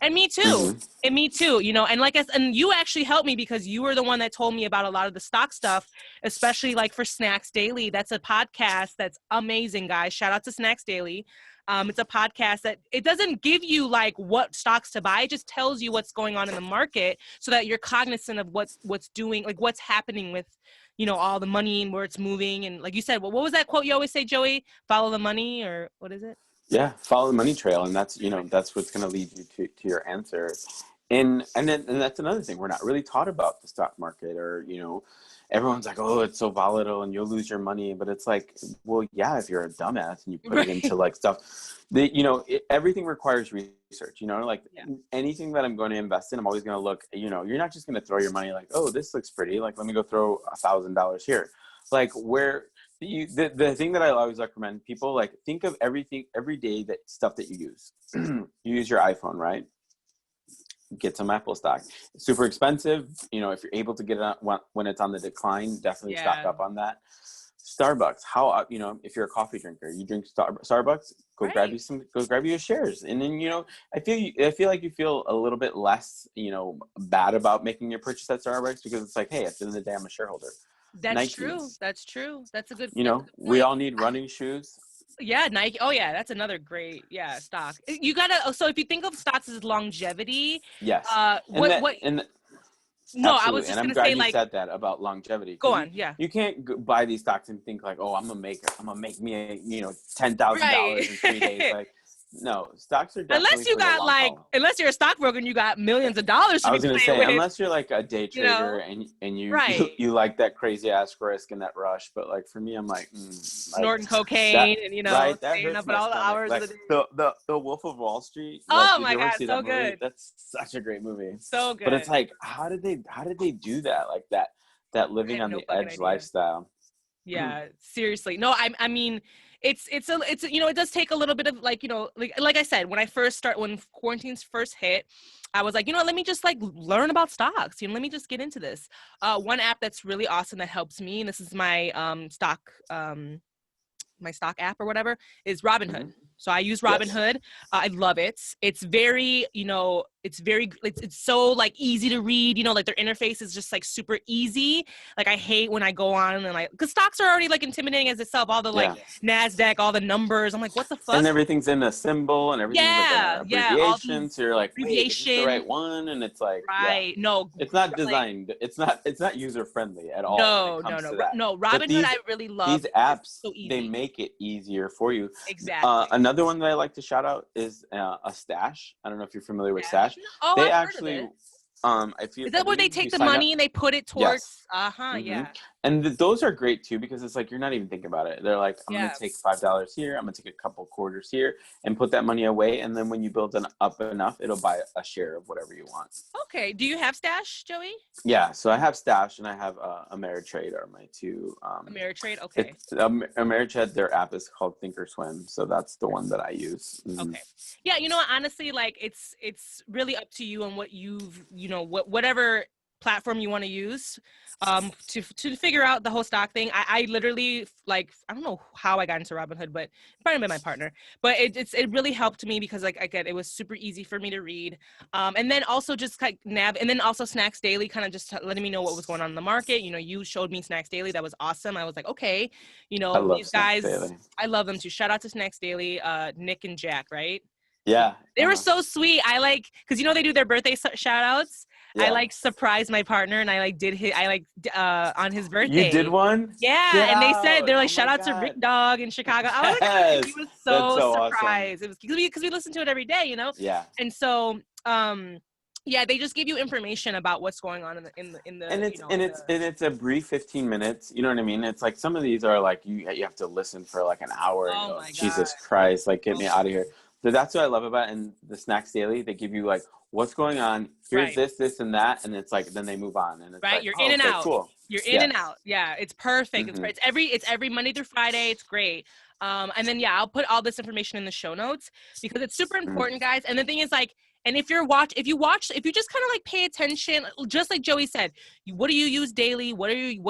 and me too. Mm-hmm. And me too, and like, and you actually helped me because you were the one that told me about a lot of the stock stuff, especially like for Snacks Daily. That's a podcast that's amazing, guys. Shout out to Snacks Daily. It's a podcast that it doesn't give you like what stocks to buy. It just tells you what's going on in the market so that you're cognizant of what's doing, like what's happening with, all the money and where it's moving. And like you said, well, what was that quote you always say, Joey? Follow the money, or what is it? Yeah, follow the money trail, and that's what's going to lead you to your answer. And that's another thing, we're not really taught about the stock market, or everyone's like, oh, it's so volatile and you'll lose your money, but it's like, well, yeah, if you're a dumbass and you put it into Right. like stuff everything requires research, like Yeah. anything that I'm going to invest in, I'm always going to look, you're not just going to throw your money like, oh, this looks pretty, like, let me go throw $1,000 here, like, where the thing that I always recommend people, like, think of everything every day, that stuff that you use. You use your iPhone, right? Get some Apple stock. It's super expensive. If you're able to get it when it's on the decline, definitely stock Yeah. up on that. Starbucks. How if you're a coffee drinker, you drink Starbucks, Right. go grab you shares, and then I feel like you feel a little bit less bad about making your purchase at Starbucks, because it's like, hey, at the end of the day, I'm a shareholder. That's Nike. true. That's true. That's a good We point. all need running shoes. Yeah, Nike. Oh yeah, that's another great, stock. You gotta, so if you think of stocks as longevity, Yes, and what no, I was absolutely, and just I'm gonna say, glad you like, said that about longevity, go because on, yeah. you can't buy these stocks and think like, oh, I'm gonna make me $10,000 Right. in 3 days. Like, No, stocks are Unless definitely you for the got long like, haul. unless you're a stockbroker and you got millions of dollars to I be was gonna playing say, with, unless you're like a day you trader know? and Right. you like that crazy ass risk and that rush, but like for me, I'm like, like Snorting that, cocaine and, right? That staying hurts up at my all the stomach. hours of Like the day. the Wolf of Wall Street. Like, Oh did my you ever God, see so that movie? good. That's such a great movie. So But it's good. like, how did they do that? Like that I living have on no the fucking edge idea. lifestyle. Yeah, seriously. No, I mean, it's it does take a little bit of like, like I said, when quarantines first hit, I was like, let me just like learn about stocks. Let me just get into this. One app that's really awesome that helps me, and this is my stock app or whatever, is Robinhood. So I use Yes. Robinhood. I love it. It's very, it's so like easy to read, like their interface is just like super easy. Like I hate when I go on and like, because stocks are already like intimidating as itself, all the like NASDAQ, all the numbers. I'm like, what the fuck? And everything's in a symbol and everything's like an Yeah, all abbreviation. these So you're like, wait, is this the abbreviation. right one? And it's like, yeah. Right. No, It's not like, designed. It's not user friendly at all when it no, no, comes no, to that. no. But Robinhood, I really love these because it's apps, so they easy. make it easier for you. Exactly. Another one that I like to shout out is a Stash. I don't know if you're familiar with Stash. Oh, They I've heard of actually, it. if Is I that where they believe take you the sign up. money and they put it towards? Yes. Yeah. And those are great too because it's like you're not even thinking about it. They're like, I'm gonna Yeah. take $5 here, I'm gonna take a couple quarters here, and put that money away. And then when you build up enough, it'll buy a share of whatever you want. Okay. Do you have Stash, Joey? Yeah. So I have Stash and I have Ameritrade are my two. Ameritrade. Okay. Ameritrade, their app is called Thinkorswim, so that's the one that I use. Okay. Yeah. You know what? Honestly, like it's really up to you on what whatever platform you want to use to figure out the whole stock thing. I literally, like, I don't know how I got into Robinhood, but probably by my partner. But it really helped me because, like, again, it was super easy for me to read. And then also just like and then also Snacks Daily, kind of just letting me know what was going on in the market. You showed me Snacks Daily. That was awesome. I was like, okay, I love these Snacks guys, Daily. I love them too. Shout out to Snacks Daily, Nick and Jack, right? Yeah. They were so sweet. I like, because they do their birthday shout outs. I like surprised my partner and I like did on his birthday. You did one? Yeah. Get and they out. said, they're like, Oh shout my out to God. Rick Dog in Chicago. I was like, Yes. he was That's so so surprised. awesome. It was because we listen to it every day, Yeah. And so yeah, they just give you information about what's going on in the and it's a brief 15 minutes. You know what I mean? It's like some of these are like you have to listen for like an hour and Oh go, my Jesus God. Christ, like get me out of here. So that's what I love about it. And the Snacks Daily, they give you like what's going on. Here's this, and that, and it's like then they move on, and it's right. like, You're oh, in and okay, out. cool. You're in and out. Yeah, it's perfect. Mm-hmm. It's every Monday through Friday. It's great. And then yeah, I'll put all this information in the show notes because it's super important, guys. And the thing is, like, and if you just kind of like pay attention, just like Joey said, what do you use daily? What are you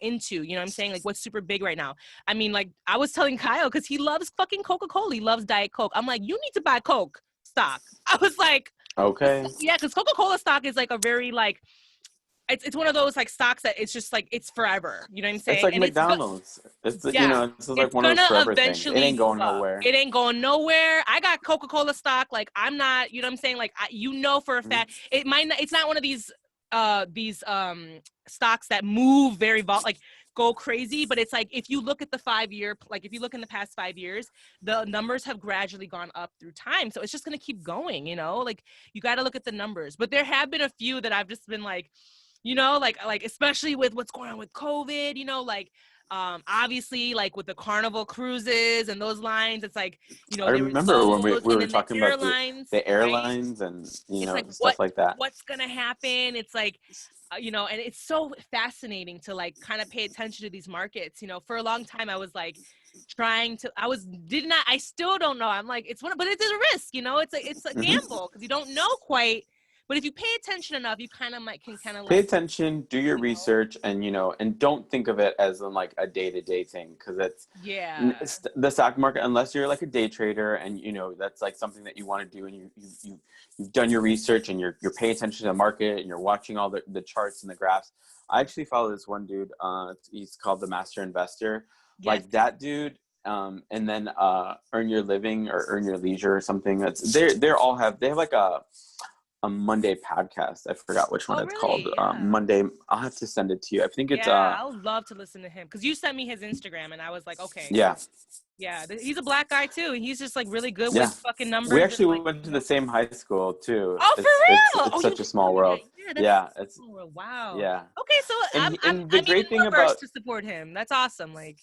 into? You know what I'm saying? Like, what's super big right now? I mean, like, I was telling Kyle, because he loves fucking Coca-Cola. He loves Diet Coke. I'm like, you need to buy Coke stock. I was like, okay. Yeah, because Coca-Cola stock is like a very like, it's one of those like stocks that it's just like it's forever. You know what I'm saying? It's like And McDonald's. It's yeah, this is like it's one of those gonna forever things. It eventually ain't going move up. nowhere. It ain't going nowhere. I got Coca-Cola stock. Like, I'm not, you know what I'm saying? Like, for a fact, it might not, it's not one of these stocks that move very like go crazy, but it's like if you look at the 5-year, like if you look in the past 5 years, the numbers have gradually gone up through time. So it's just gonna keep going, like you got to look at the numbers. But there have been a few that I've just been like, like especially with what's going on with COVID, like obviously like with the Carnival cruises and those lines, it's like, I there were remember when those, we and were then the talking about airlines, the right? airlines and It's like stuff like that. what's gonna happen. It's like and it's so fascinating to like kind of pay attention to these markets. For a long time I was like I still don't know. I'm like, but it's a risk. It's a gamble because you don't know quite. But if you pay attention enough, you kind of Pay attention, do your research, and and don't think of it as like a day-to-day thing, because it's the stock market. Unless you're like a day trader and that's like something that you want to do, and you've done your research and you're paying attention to the market and you're watching all the charts and the graphs. I actually follow this one dude. He's called the Master Investor. Yes. Like that dude. And then Earn Your Living or Earn Your Leisure or something. They have like a a Monday podcast. I forgot which one Oh, it's called. really? Yeah. Monday. I'll have to send it to you. I think it's Yeah, I would love to listen to him because you sent me his Instagram and I was like, okay, yeah. yeah, he's a black guy too. He's just like really good Yeah. with fucking We numbers and actually like, went to the same high school too. Oh, for real? It's Oh, you such a did small tell me that. world. Yeah, that's Yeah, it's oh, wow. yeah. Okay, so And the I'm even great thing more versed about to support him. That's awesome. Like,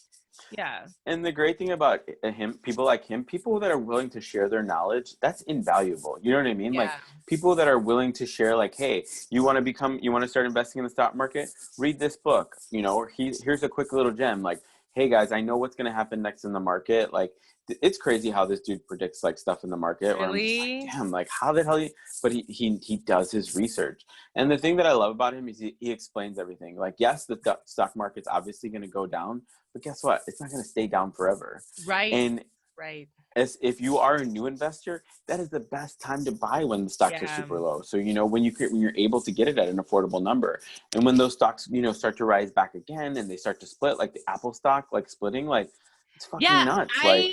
yeah, And the great thing about him, people like him, people that are willing to share their knowledge, that's invaluable. You know what I mean? Like yeah, people that are willing to share, like, hey, you want to start investing in the stock market? Read this book, or here's a quick little gem. Like, hey guys, I know what's going to happen next in the market. Like, it's crazy how this dude predicts like stuff in the market where I'm just like, really. damn, like how the hell but he does his research. And the thing that I love about him is he explains everything. Like, yes, the stock market's obviously going to go down, but guess what? It's not going to stay down forever. Right, And right. as if you are a new investor, that is the best time to buy when the stocks are Yeah, super low. So when you're able to get it at an affordable number, and when those stocks start to rise back again and they start to split, like the Apple stock, like splitting, like it's fucking yeah. nuts. Like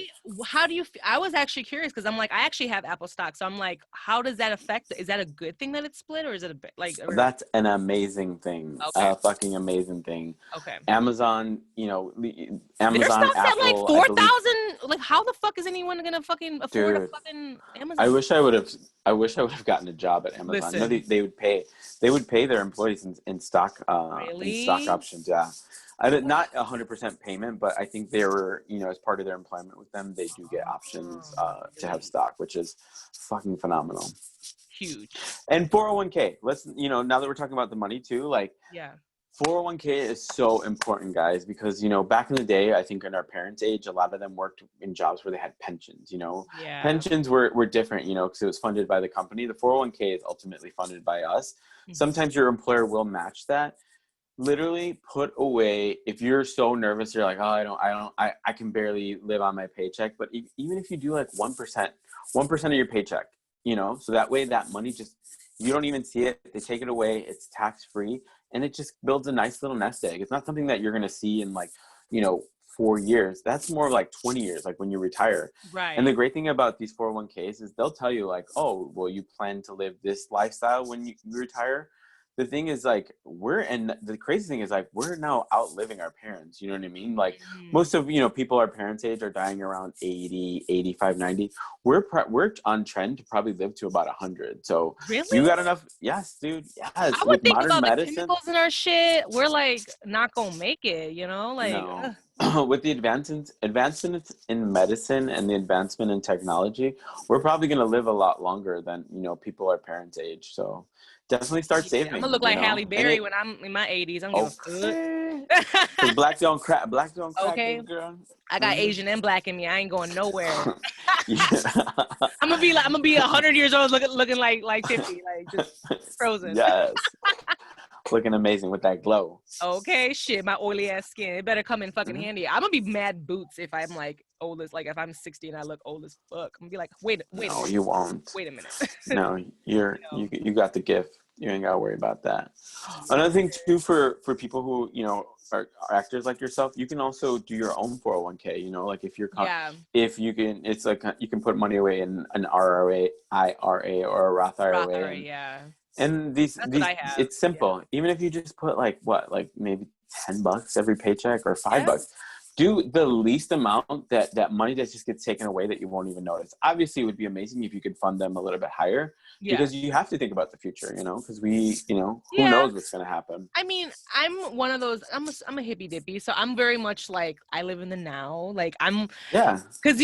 How do you? I was actually curious because I'm like, I actually have Apple stock, so I'm like, how does that affect? Is that a good thing that it's split, or is it or that's an amazing thing, okay, a fucking amazing thing. okay. Amazon, Their Amazon, stock's at like Apple, I believe, 4,000. Like, how the fuck is anyone gonna fucking afford a dude. fucking I Amazon? wish I would have. I wish I would have gotten a job at Amazon. No, Listen, they would pay. They would pay their employees in stock really? options. Yeah, I did not 100% payment, but I think they were as part of their employment with them, they do get options to have Really stock, which is fucking phenomenal. huge. And 401k. Let's now that we're talking about the money too, like Yeah. 401k is so important, guys, because back in the day, I think in our parents' age, a lot of them worked in jobs where they had pensions. Yeah. Pensions were different, because it was funded by the company. The 401k is ultimately funded by us. Mhm. Sometimes your employer will match that. Literally put away, if you're so nervous, you're like, oh, I can barely live on my paycheck. But even if you do like 1% of your paycheck, so that way that money just, you don't even see it. They take it away. It's tax free. And it just builds a nice little nest egg. It's not something that you're going to see in like, 4 years. That's more like 20 years, like when you retire. And the Right. great thing about these 401ks is they'll tell you like, oh, well, you plan to live this lifestyle when you retire. The thing is like the crazy thing is like we're now outliving our parents. You know what I mean? Like Mhm. most of people our parents' age are dying around 80, 85, 90. We're on trend to probably live to about 100. So Really? you got enough. Yes, dude. I Yes, would with think with modern all the medicine. chemicals in our shit, we're like not gonna make it, Like, No. ugh. With the advancements in medicine and the advancement in technology, we're probably going to live a lot longer than people our parents' age. So definitely start Yeah, I'm gonna look saving. like Halle And Berry when I'm in my 80s. I don't give a okay, because fuck. black don't crack. Black don't crack, Okay. baby girl. I got Mm-hmm. Asian and black in me. I ain't going nowhere. Yeah. I'm gonna be 100 years old looking like 50, like just frozen. Yes, looking amazing with that glow. Okay, shit, my oily ass skin. It better come in fucking Mm-hmm. handy. I'm gonna be mad boots if I'm like old as, like if I'm 60 and I look old as fuck. I'm gonna be like, wait a No, minute, you won't. wait a minute. No, you got the gift. You ain't got to worry about that. Yeah. Another thing too for people who are actors like yourself, you can also do your own 401k. Like Yeah. if you can, it's like you can put money away in an IRA or a Roth Roth IRA, IRA, yeah. and That's what I have. it's simple. Even if you just put like maybe $10 every paycheck or five Yeah. bucks. Do the least amount that money that just gets taken away that you won't even notice. Obviously, it would be amazing if you could fund them a little bit higher Yeah. because you have to think about the future, because who Yeah. knows what's going to happen. I mean, I'm one of those. I'm a hippie dippy, so I'm very much like I live in the now. Like Yeah. because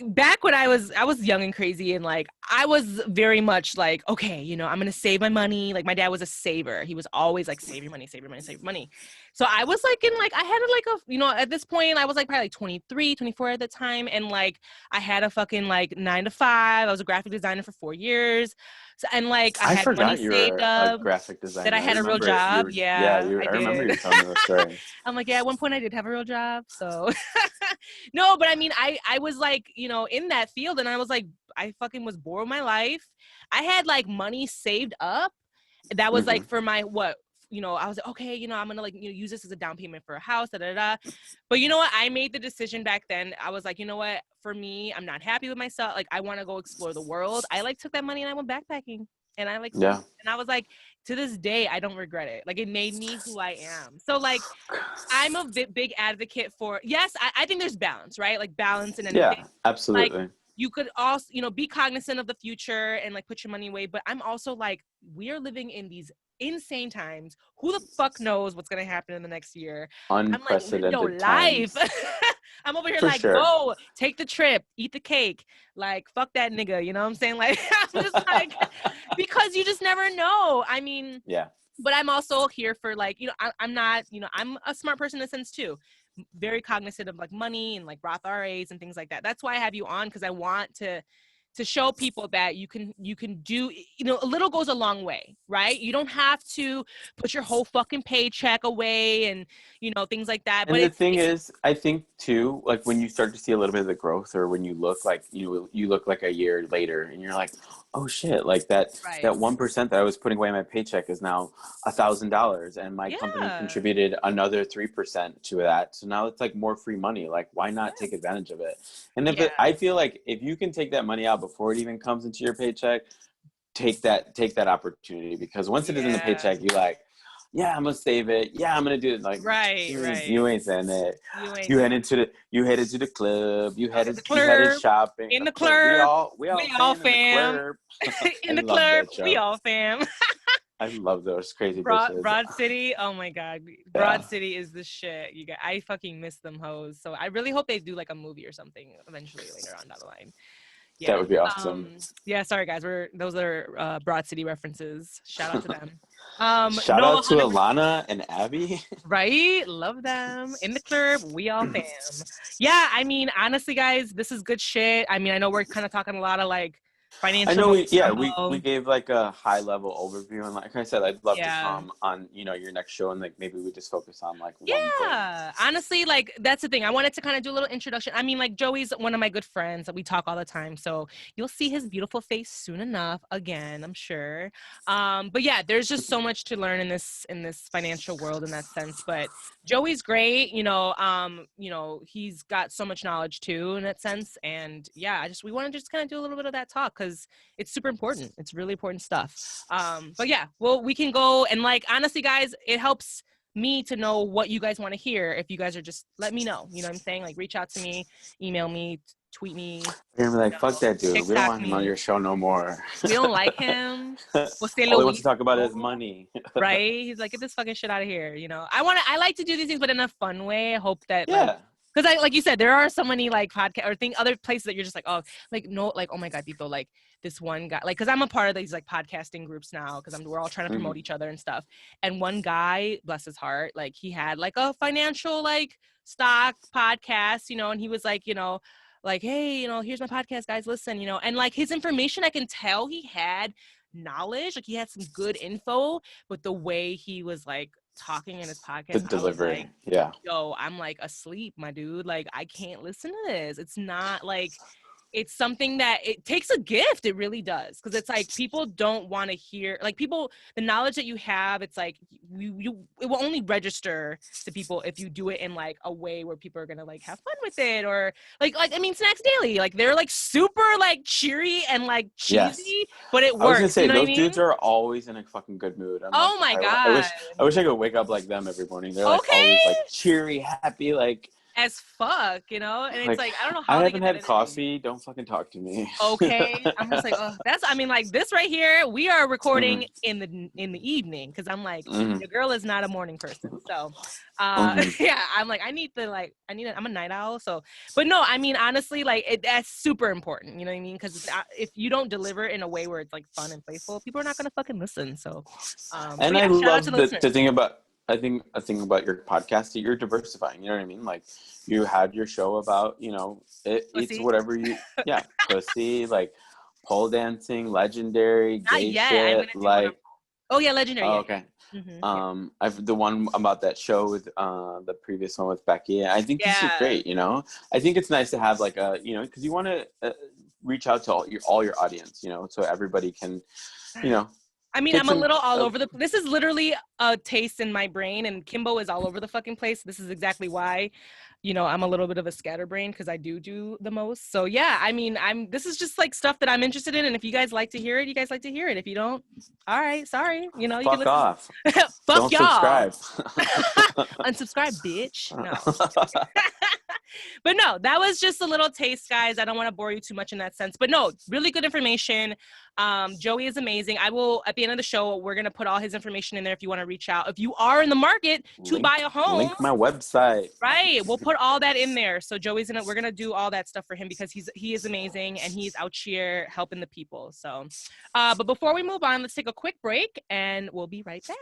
back when I was young and crazy, and like I was very much like, okay, I'm gonna save my money. Like my dad was a saver. He was always like, save your money, save your money, save your money. So I was like I had like at this point I was like probably like 23, 24 at the time, and like I had a fucking like 9 to 5. I was a graphic designer for 4 years, so, and like I I had money forgot you saved were a up. graphic That I designer. I had a real remember job. Yeah, I I remember did. you telling me the story. I'm like, yeah, at one point I did have a real job. So no, but I mean, I was like, in that field, and I was like, I fucking was bored with my life. I had like money saved up. That was Hmm. like for my what. I was like, okay, I'm gonna like use this as a down payment for a house, da da da. But you know what? I made the decision back then. I was like, you know what? For me, I'm not happy with myself. Like, I want to go explore the world. I like took that money and I went backpacking. And I like, Yeah. and I was like, to this day, I don't regret it. Like, it made me who I am. So like, I'm a big advocate for, yes, I think there's balance, right? Like balance in anything. Yeah, Like absolutely. you could also, be cognizant of the future and like put your money away. But I'm also like, we are living in these insane times. Who the fuck knows what's going to happen in the next year? I'm like, live your Unprecedented life. times. I'm over here For like, sure. go, take the trip, eat the cake. Like, fuck that nigga. You know what I'm saying? Like, I'm just like, because you just never know. I mean, Yeah. but I'm also here for like, I'm not, I'm a smart person in a sense too. Very cognizant of like money and like Roth RAs and things like that. That's why I have you on, because I want to show people that you can do, a little goes a long way, right? You don't have to put your whole fucking paycheck away and, things like that. But And the thing is, I think too, like when you start to see a little bit of the growth, or when you look like you look like a year later, and you're like, oh shit, like that right. that 1% that I was putting away in my paycheck is now $1,000, and my company Yeah. contributed another 3% to that. So now it's like more free money. Like, why not take Yes. advantage of it? And Yeah. I feel like if you can take that money out before it even comes into your paycheck, take that opportunity, because once it is in the Yeah. paycheck, you like, yeah, I'm gonna save it. Yeah, I'm gonna do it. Like, Right. you Right. ain't saying that. You ain't You doing headed to the club. the You headed club. shopping. In The the club. club. We all We all fam in the fam. club. I In the love club. that We show. all fam. I love those crazy bitches. Broad City. Oh my God. Yeah, Broad City is the shit. You guys, I fucking miss them hoes. So I really hope they do like a movie or something eventually later on down the line. that Yeah. would be awesome. Yeah, sorry guys. Those are Broad City references. Shout out to them. Shout No, out to 100%. Alana and Abby. Right? Love them. In the club, we all fam. Yeah, I mean, honestly, guys, this is good shit. I mean, I know we're kind of talking a lot of like I financial know mumbo we jumbo. gave like a high level overview, and like I said, I'd love to Yeah. come on, your next show, and like maybe we just focus on like one thing. Yeah, honestly, like that's the thing. I wanted to kind of do a little introduction. I mean, like Joey's one of my good friends that we talk all the time, so you'll see his beautiful face soon enough. Again, I'm sure. But yeah, there's just so much to learn in this financial world in that sense. But Joey's great. He's got so much knowledge too in that sense. And yeah, we want to just kind of do a little bit of that talk because it's super important. It's really important stuff. But yeah, well, we can go and like honestly, guys, it helps me to know what you guys want to hear. If you guys are just let me know, you know what I'm saying? Like reach out to me, email me, tweet me, You're gonna be like, fuck that dude. We don't TikTok want him on me. your show no more. We don't like him. Usted All lo he wants to talk about is hizo, money. right? He's like, get this fucking shit out of here. I like to do these things, but in a fun way. I hope that like, Yeah. because like you said, there are so many like podcast or other places that you're just like, oh, like no, like oh my god, Tito, like this one guy, like because I'm a part of these like podcasting groups now because we're all trying to promote each other and stuff. And one guy, bless his heart, like he had like a financial like stock podcast, and he was like, like hey, here's my podcast, guys, listen, and like his information, I can tell he had knowledge, like he had some good info, but the way he was like talking in his The podcast, I was delivery. like, Yeah. yo, I'm like asleep, my dude. Like, I can't listen to this. It's not like, it's something that it takes a gift. It really does. Cause it's like, people don't want to hear, like the knowledge that you have, it's like, it will only register to people if you do it in like a way where people are going to like have fun with it. Or I mean, Snacks Daily, like they're like super like cheery and like Yes. cheesy, but it I was gonna works. You say know what I those mean? dudes are always in a fucking good mood. I'm like, Oh my I God. wish I could wake up like them every morning. They're like Okay. always like cheery, happy, As fuck, and it's like like I don't know I how they haven't get that had energy. coffee. Don't fucking talk to me. Okay, I'm just like, oh, I mean, like this right here, we are Hmm. recording in the evening because I'm like, Hmm. your girl is not a morning person, so Hmm. yeah, I'm like, I'm a night owl, so, but no, I mean, honestly, like that's super important, you know what I mean? Because if you don't deliver in a way where it's like fun and playful, people are not gonna fucking listen. So, but And yeah, I shout out to love the the listeners. thing about I think a thing about your podcast that you're diversifying. You know what I mean? Like you had your show about it's Pussy, whatever pussy, like pole dancing, legendary, not gay yet. I'm shit, gonna do one on. like. Oh yeah, legendary, Oh, yeah, okay. yeah. Yeah. I've the one about that show with the previous one with Becky. I think this is Yeah. great. I think it's nice to have like a because you want to reach out to all your audience. So everybody can, you know, I mean, get I'm a some little all over the. This is literally a taste in my brain, and Kimbo is all over the fucking place. This is exactly why, I'm a little bit of a scatterbrain because I do the most. So yeah, I mean, This is just like stuff that I'm interested in, and if you guys like to hear it, you guys like to hear it. If you don't, all right, sorry. You can fuck listen. off. Fuck Don't y'all. subscribe. Unsubscribe, bitch. No. But no, that was just a little taste, guys. I don't want to bore you too much in that sense. But no, really good information. Joey is amazing. I will, at the end of the show, we're going to put all his information in there if you want to reach out. If you are in the market to buy a home. Link my website. Right. We'll put all that in there. So Joey's we're going to do all that stuff for him because he is amazing and he's out here helping the people. So, but before we move on, let's take a quick break and we'll be right back.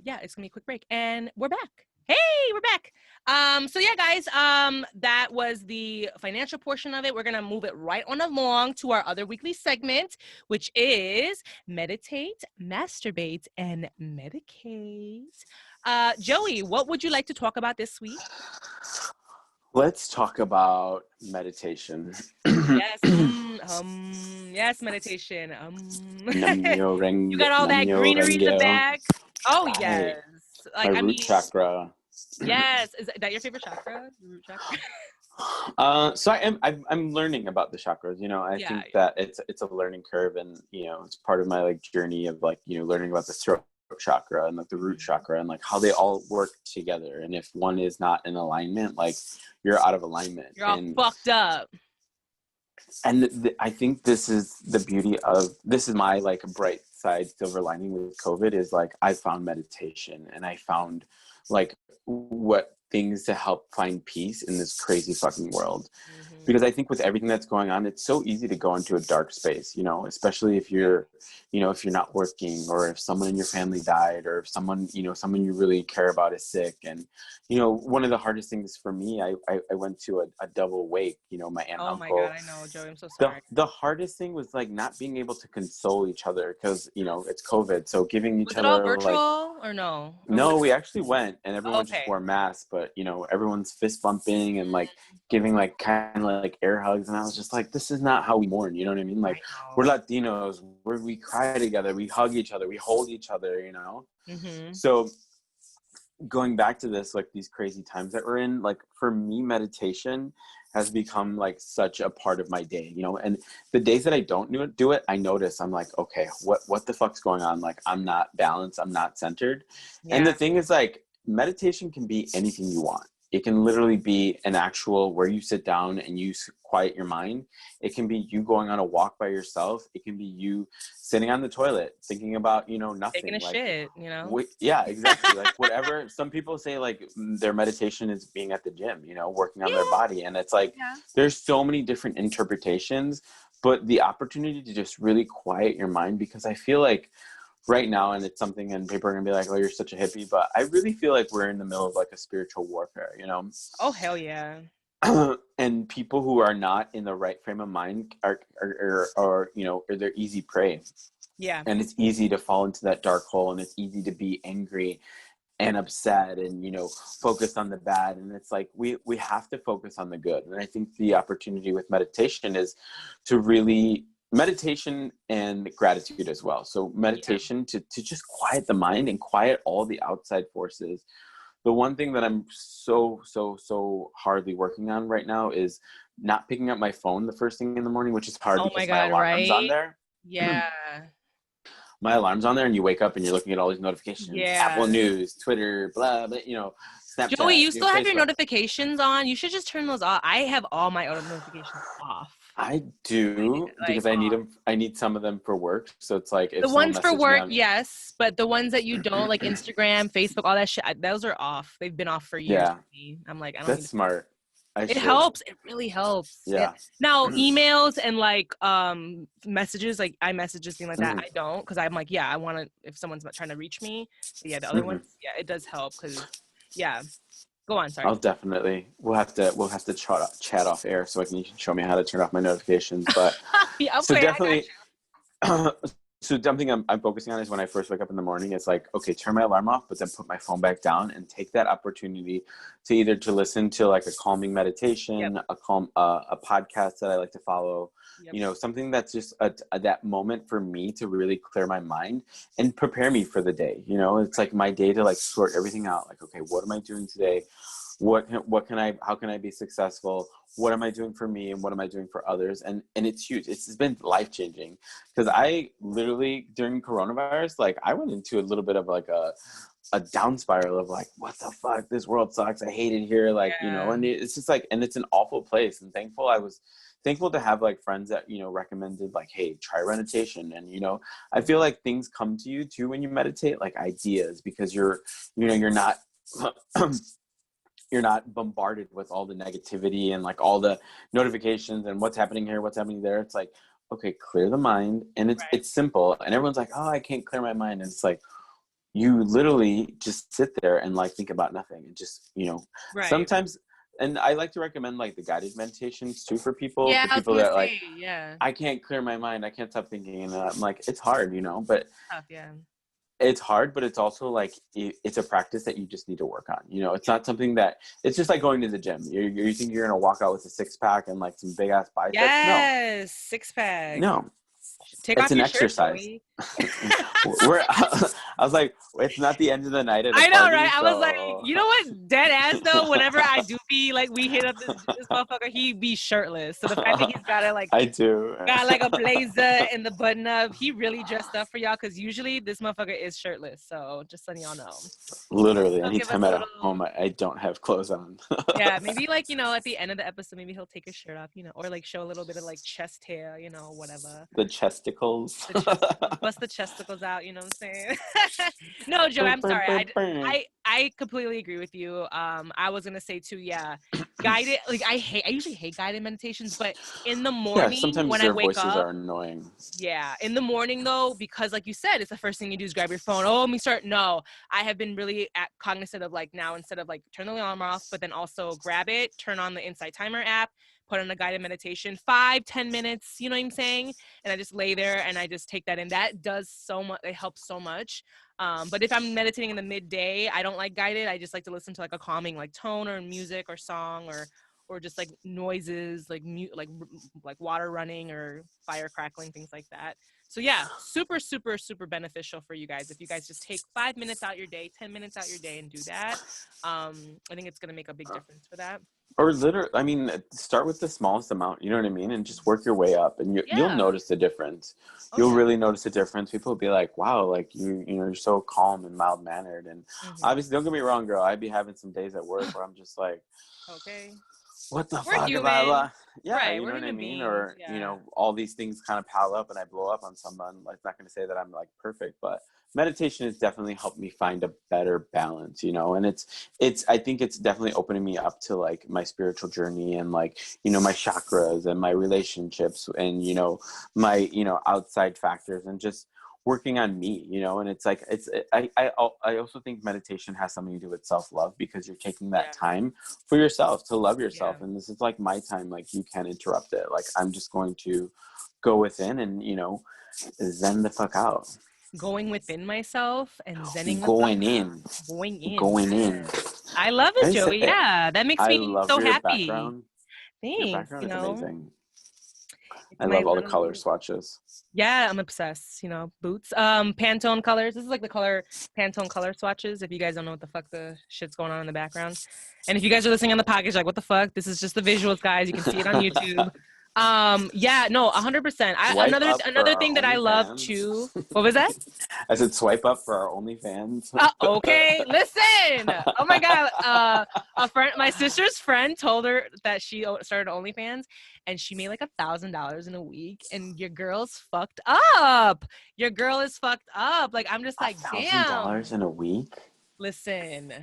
Yeah, it's gonna be a quick break and we're back. Hey, we're back. So yeah, guys, that was the financial portion of it. We're gonna move it right on along to our other weekly segment, which is meditate, masturbate, and medicate. Joey, what would you like to talk about this week? Let's talk about meditation. Yes, yes, meditation. You got all that greenery in the back. Oh yes, like my root chakra. Yes, is that your favorite chakra? Root chakra. So I'm learning about the chakras. I think that it's a learning curve, and it's part of my like journey of like learning about the throat chakra and like the root chakra and like how they all work together. And if one is not in alignment, like you're out of alignment. You're all fucked up. And I think this is the beauty of this is my like bright side silver lining with COVID is like I found meditation and I found like what things to help find peace in this crazy fucking world. Because I think with everything that's going on, it's so easy to go into a dark space, especially if you're, if you're not working or if someone in your family died or if someone, someone you really care about is sick. And, one of the hardest things for me, I went to a double wake, my aunt and uncle. Oh my God, I know, Joey, I'm so sorry. The hardest thing was like not being able to console each other because, it's COVID. So giving each other all virtual or no? No, we actually went and everyone just wore masks, but everyone's fist bumping and like giving like kind of like air hugs. And I was just like, this is not how we mourn. You know what I mean? Like we're Latinos, we cry together, we hug each other, we hold each other, So going back to this, like these crazy times that we're in, like for me, meditation has become like such a part of my day, and the days that I don't do it, I notice I'm like, okay, what the fuck's going on? Like, I'm not balanced. I'm not centered. Yeah. And the thing is like, meditation can be anything you want. It can literally be an actual where you sit down and you quiet your mind. It can be you going on a walk by yourself. It can be you sitting on the toilet thinking about, nothing. Taking a shit, Yeah, exactly. Like whatever. Some people say like their meditation is being at the gym, working on their body. And it's like, there's so many different interpretations, but the opportunity to just really quiet your mind, because I feel like right now, and it's something, and people are gonna be like, oh, you're such a hippie, but I really feel like we're in the middle of like a spiritual warfare, Oh, hell yeah. And people who are not in the right frame of mind are they're easy prey. Yeah. And it's easy to fall into that dark hole, and it's easy to be angry and upset and, focused on the bad. And it's like, we have to focus on the good. And I think the opportunity with meditation is to really meditation and gratitude as well. So meditation to just quiet the mind and quiet all the outside forces. The one thing that I'm so hardly working on right now is not picking up my phone the first thing in the morning, which is hard because my alarm's on there. Yeah. My alarm's on there and you wake up and you're looking at all these notifications. Yeah. Apple News, Twitter, blah, blah, Snapchat. Joey, you still have your notifications on? You should just turn those off. I have all my notifications off. I do, because I need them. I need some of them for work. So it's like if the ones for work, yes, but the ones that you don't, like Instagram, Facebook, all that shit, those are off. They've been off for years. Yeah. I'm like, I don't. That's smart. It helps. It really helps. Yeah. Now emails and like messages, like iMessages, things like that, I don't, because I'm like, I want to. If someone's trying to reach me, but the other ones, it does help because, Go on, sorry. I'll definitely. We'll have to chat off air so you can show me how to turn off my notifications. But so definitely. so something I'm focusing on is when I first wake up in the morning, it's like, okay, turn my alarm off, but then put my phone back down and take that opportunity to either to listen to like a calming meditation, a podcast that I like to follow, something that's just that moment for me to really clear my mind and prepare me for the day. It's like my day to like sort everything out. Like, okay, what am I doing today? How can I be successful? What am I doing for me and what am I doing for others? And it's huge. It's been life-changing because I literally during coronavirus, like I went into a little bit of like a down spiral of like, what the fuck, this world sucks, I hate it here, like, and it's just like, and it's an awful place. And I was thankful to have like friends that recommended like, hey, try meditation. And I feel like things come to you too when you meditate, like ideas, because you're not you're not bombarded with all the negativity and like all the notifications and what's happening here, what's happening there. It's like, okay, clear the mind. And it's simple. And everyone's like, oh, I can't clear my mind. And it's like, you literally just sit there and like think about nothing and just, sometimes. And I like to recommend like the guided meditations too for people that like, I can't clear my mind, I can't stop thinking. And I'm like, it's hard, but it's hard, but it's also like it's a practice that you just need to work on. It's not something that it's just like going to the gym. You think you're gonna walk out with a 6-pack and like some big ass biceps? Yes, 6-pack. No, take it's off an your exercise. Shirt, I was like, it's not the end of the night at a I know, party, right? so... I was like, you know what? Dead ass though. Whenever I do be like, we hit up this motherfucker, he be shirtless. So the fact that he's got it like, I do got like a blazer and the button up, he really dressed up for y'all. Because usually this motherfucker is shirtless. So just letting y'all know. Literally, anytime at home, I don't have clothes on. Yeah, maybe like at the end of the episode, maybe he'll take his shirt off, or like show a little bit of like chest hair, whatever. The chesticles. Bust the chesticles out, you know what I'm saying? No, Joe, I'm sorry. I completely agree with you. I was gonna say too, guided, like I usually hate guided meditations, but in the morning sometimes when their I wake voices up, are annoying. Yeah, in the morning though, because like you said, it's the first thing you do is grab your phone. Oh, let me start. No, I have been really cognizant of like now, instead of like turn the alarm off, but then also grab it, turn on the Insight Timer app, put on a guided meditation, 5-10 minutes, you know what I'm saying? And I just lay there and I just take that in. That does so much. It helps so much. But if I'm meditating in the midday, I don't like guided. I just like to listen to like a calming like tone or music or song or just like noises, like like water running or fire crackling, things like that. So yeah, super, super, super beneficial for you guys. If you guys just take 5 minutes out your day, 10 minutes out your day and do that, I think it's going to make a big difference for that. Or literally, I mean, start with the smallest amount, you know what I mean? And just work your way up and you'll notice the difference. You'll really notice the difference. People will be like, wow, like you're so calm and mild mannered. And obviously, don't get me wrong, girl. I'd be having some days at work where I'm just like, okay, what the we're fuck? human. Yeah, right, you know what I mean? beings, Or, all these things kind of pile up and I blow up on someone. Like, not going to say that I'm like perfect, but meditation has definitely helped me find a better balance, and I think it's definitely opening me up to like my spiritual journey and like, my chakras and my relationships and, my, outside factors and just working on me, and it's like, I also think meditation has something to do with self-love because you're taking that time for yourself to love yourself. And this is like my time, like you can't interrupt it. Like I'm just going to go within and, zen the fuck out. Going within myself and zenning going in. I love it, Joey. Yeah, that makes me so happy. Background. Thanks. Your background is amazing. It's I love all the color swatches. Yeah, I'm obsessed. Boots, Pantone colors. This is like the Pantone color swatches. If you guys don't know what the fuck the shit's going on in the background, and if you guys are listening on the podcast, like what the fuck? This is just the visuals, guys. You can see it on YouTube. 100%. Another thing that I love too. What was that? I said swipe up for our OnlyFans. Okay, listen. Oh my god. My sister's friend told her that she started OnlyFans, and she made like $1,000 in a week. And your girl's fucked up. Your girl is fucked up. Like I'm just like, damn. $1,000 in a week. Listen.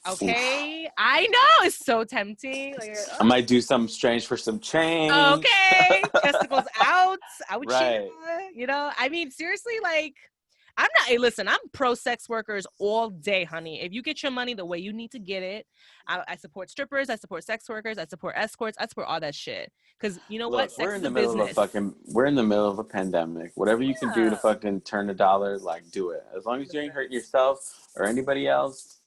Okay, oof. I know it's so tempting. Like, I might do something strange for some change. Okay, testicles out. Ouchie. Right. I mean, seriously, like, I'm not, hey, listen, I'm pro sex workers all day, honey. If you get your money the way you need to get it, I support strippers, I support sex workers, I support escorts, I support all that shit. Because you know what? Look, Sex is a business. we're in the middle of a pandemic. Whatever you can do to Yeah. fucking turn a dollar, like, do it. As long as you ain't hurting yourself or anybody else,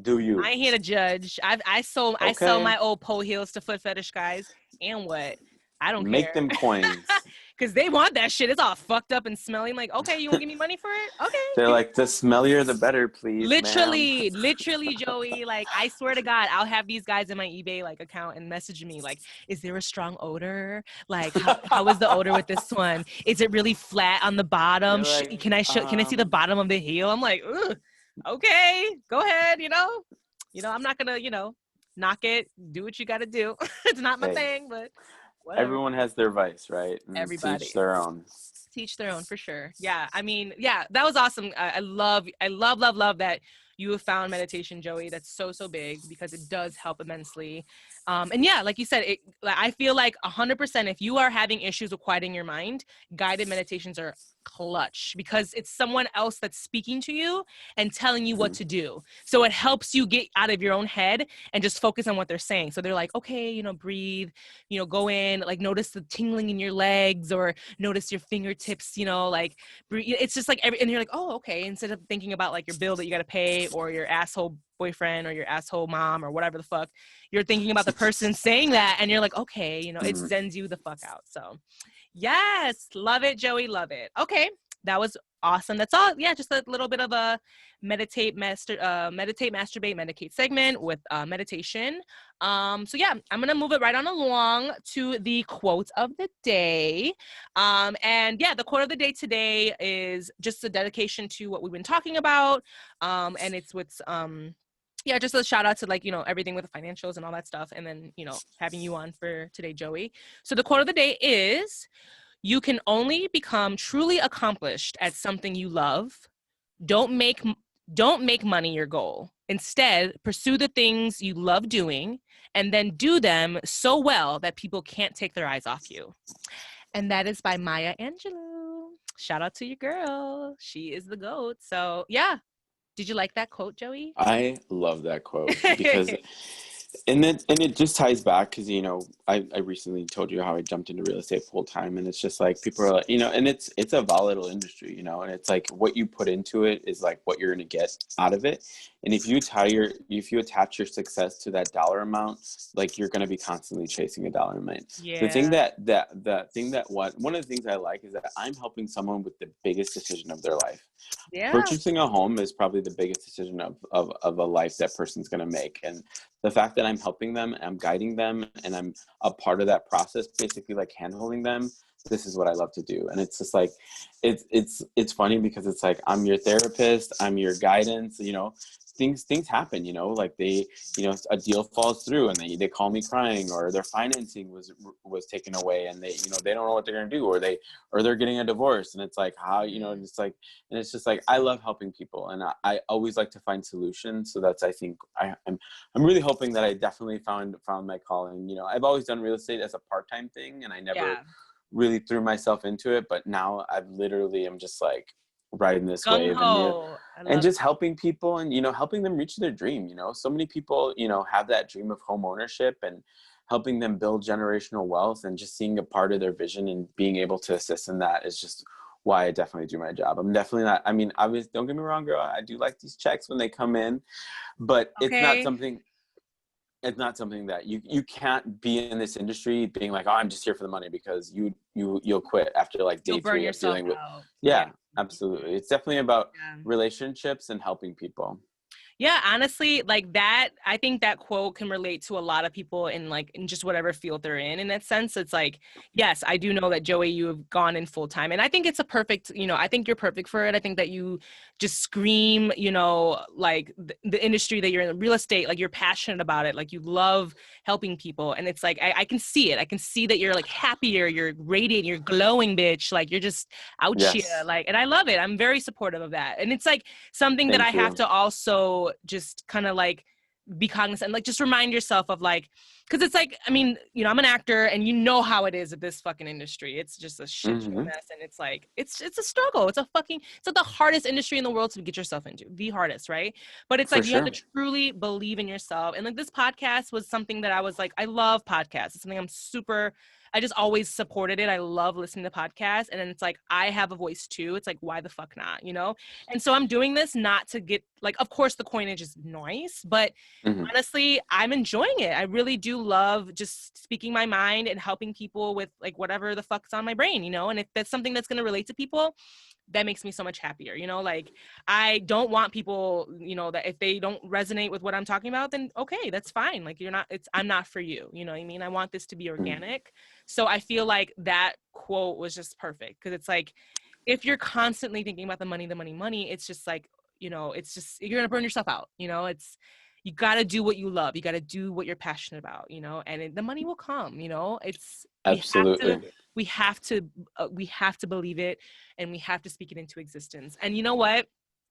do you. I ain't here to judge. I sell Okay? my old pole heels to foot fetish guys. And what? I don't Make care. them coins. Because they want that shit. It's all fucked up and smelly. I'm like, okay, you want to give me money for it? Okay, They're give me like, the smellier the better, please, ma'am. literally, Joey. Like, I swear to God, I'll have these guys in my eBay like account and message me like, is there a strong odor? Like, how is the odor with this one? Is it really flat on the bottom? You're like, Can I see the bottom of the heel? I'm like, ugh, okay, go ahead. I'm not gonna knock it. Do what you got to do. It's not my hey, thing, but whatever. everyone has their vice, right? And Everybody. teach their own. Teach their own for sure. Yeah, I mean, yeah, that was awesome. I love that you have found meditation, Joey. That's so big because it does help immensely. And yeah, like you said, I feel like 100% if you are having issues with quieting your mind, guided meditations are clutch because it's someone else that's speaking to you and telling you what to do. So it helps you get out of your own head and just focus on what they're saying. So they're like, okay, breathe, go in, like notice the tingling in your legs or notice your fingertips, like it's just like and you're like, oh, okay. Instead of thinking about like your bill that you got to pay or your asshole boyfriend or your asshole mom or whatever the fuck, you're thinking about the person saying that and you're like, okay, it zens you the fuck out. So yes, love it, Joey, love it. Okay, that was awesome. That's all. Yeah, just a little bit of a meditate, masturbate, medicate segment with meditation. So yeah, I'm gonna move it right on along to the quote of the day. And yeah, the quote of the day today is just a dedication to what we've been talking about. And it's with yeah, just a shout out to like, everything with the financials and all that stuff. And then, having you on for today, Joey. So the quote of the day is, you can only become truly accomplished at something you love. Don't make money your goal. Instead, pursue the things you love doing and then do them so well that people can't take their eyes off you. And that is by Maya Angelou. Shout out to your girl. She is the GOAT. So yeah. Did you like that quote, Joey? I love that quote because and it just ties back because I recently told you how I jumped into real estate full time, and it's just like people are like, and it's a volatile industry, and it's like what you put into it is like what you're going to get out of it. And if you attach your success to that dollar amount, like you're going to be constantly chasing a dollar amount. Yeah. The thing one of the things I like is that I'm helping someone with the biggest decision of their life. Yeah. Purchasing a home is probably the biggest decision of a life that person's going to make. And the fact that I'm helping them, I'm guiding them, and I'm a part of that process, basically like handholding them, this is what I love to do. And it's just like, it's funny because it's like, I'm your therapist, I'm your guidance, things happen, like they, a deal falls through and they call me crying, or their financing was taken away and they don't know what they're going to do, or they're getting a divorce. And it's like, how, it's like, and it's just like, I love helping people, and I always like to find solutions. So that's, I think I'm really hoping that I definitely found my calling. I've always done real estate as a part-time thing, and I never really threw myself into it, but now I'm just like riding this wave and just helping people and helping them reach their dream. So many people have that dream of home ownership, and helping them build generational wealth, and just seeing a part of their vision and being able to assist in that is just why I definitely do my job. I'm definitely not, obviously, don't get me wrong, girl, I do like these checks when they come in, but it's not something that you can't be in this industry being like, oh, I'm just here for the money, because you'll quit after like day 3 of dealing with. Yeah, absolutely. It's definitely about relationships and helping people. Yeah, honestly, like that, I think that quote can relate to a lot of people in just whatever field they're in that sense. It's like, yes, I do know that, Joey, you have gone in full time, and I think it's a perfect, I think you're perfect for it. I think that you just scream, like the industry that you're in, real estate, like you're passionate about it, like you love helping people. And it's like, I can see it. I can see that you're like happier, you're radiant, you're glowing, bitch. Like you're just out here. Like, and I love it. I'm very supportive of that. And it's like something that I have to also just kind of like be cognizant, like just remind yourself of like, because it's like, I mean, you know, I'm an actor and you know how it is at this fucking industry. It's just a shit show mess, and it's like it's a struggle. It's like the hardest industry in the world to get yourself into, the hardest, right? But it's For like you have sure. to truly believe in yourself. And like this podcast was something that I was like, I love podcasts. It's something I just always supported it. I love listening to podcasts. And then it's like, I have a voice too. It's like, why the fuck not, you know? And so I'm doing this not to get, like, of course the coinage is nice, but honestly, I'm enjoying it. I really do love just speaking my mind and helping people with like whatever the fuck's on my brain, you know? And if that's something that's going to relate to people, that makes me so much happier, you know? Like, I don't want people, you know, that if they don't resonate with what I'm talking about, then okay, that's fine. Like, I'm not for you. You know what I mean? I want this to be organic. So I feel like that quote was just perfect, because it's like, if you're constantly thinking about the money, it's just like, you know, it's just, you're gonna burn yourself out. You know, you got to do what you love. You got to do what you're passionate about, you know, and the money will come, you know. Absolutely. We have to believe it, and we have to speak it into existence. And you know what?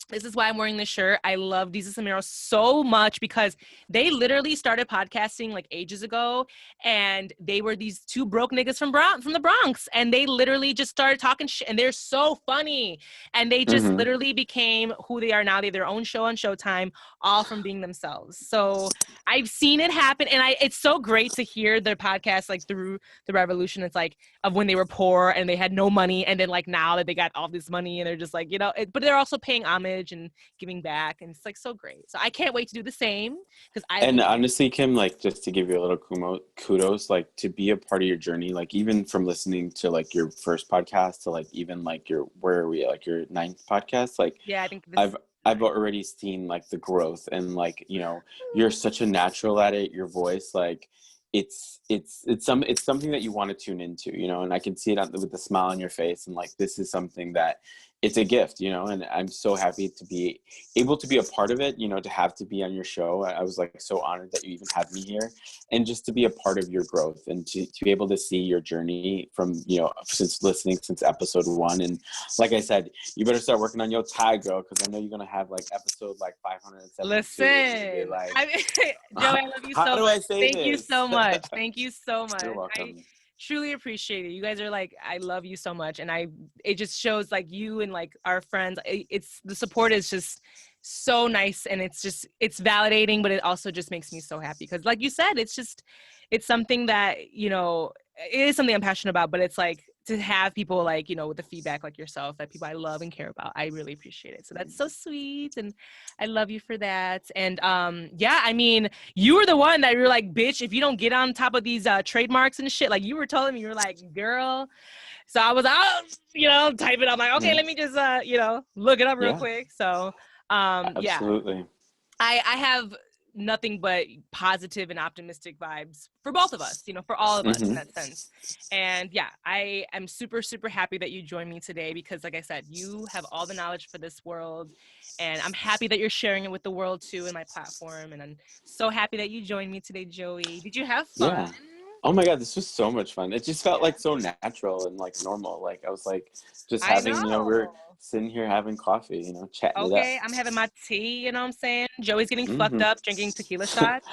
This is why I'm wearing this shirt. I love Jesus and Mero so much, because they literally started podcasting like ages ago, and they were these two broke niggas from the Bronx, and they literally just started talking shit, and they're so funny, and they just literally became who they are now. They have their own show on Showtime, all from being themselves. So I've seen it happen, and it's so great to hear their podcast like through the revolution. It's like of when they were poor and they had no money, and then like now that they got all this money and they're just like, you know, but they're also paying homage and giving back, and it's like so great. So I can't wait to do the same, because And honestly, Kim, like, just to give you a little kudos, like, to be a part of your journey, like, even from listening to like your first podcast to like even like where are we, like your ninth podcast, like, yeah, I think I've already seen like the growth, and like, you know, you're such a natural at it. Your voice, like, it's something that you want to tune into, you know, and I can see it with the smile on your face, and like, this is something that it's a gift, you know, and I'm so happy to be able to be a part of it, you know, to be on your show. I was like so honored that you even had me here, and just to be a part of your growth, and to be able to see your journey from, you know, since episode 1. And like I said, you better start working on your tag, girl, because I know you're going to have like episode like 572. listen. Like, Joey, I love you how so do much. I say Thank you this? so much. Thank you so much. You're I welcome. truly appreciate it. You guys are like, I love you so much, and it just shows like you and like our friends. It's the support is just so nice, and it's validating, but it also just makes me so happy, because like you said, it's something that, you know, it is something I'm passionate about, but it's like to have people like, you know, with the feedback like yourself, that people I love and care about, I really appreciate it. So that's so sweet, and I love you for that. And yeah, I mean, you were the one that you were like, bitch, if you don't get on top of these trademarks and shit, like you were telling me, you were like, girl. So I was out, you know, typing. I'm like, okay, let me just you know, look it up real Yeah, quick. So yeah, absolutely. I have nothing but positive and optimistic vibes for both of us, you know, for all of us in that sense. And yeah, I am super, super happy that you joined me today, because like I said, you have all the knowledge for this world, and I'm happy that you're sharing it with the world too in my platform. And I'm so happy that you joined me today, Joey. Did you have fun? Yeah. Oh my God, this was so much fun. It just felt like so natural and like normal. Like, I was like just I having, you know, we're know. sitting here having coffee, you know, chatting it up. Okay, I'm having my tea, you know what I'm saying? Joey's getting fucked up, drinking tequila shots.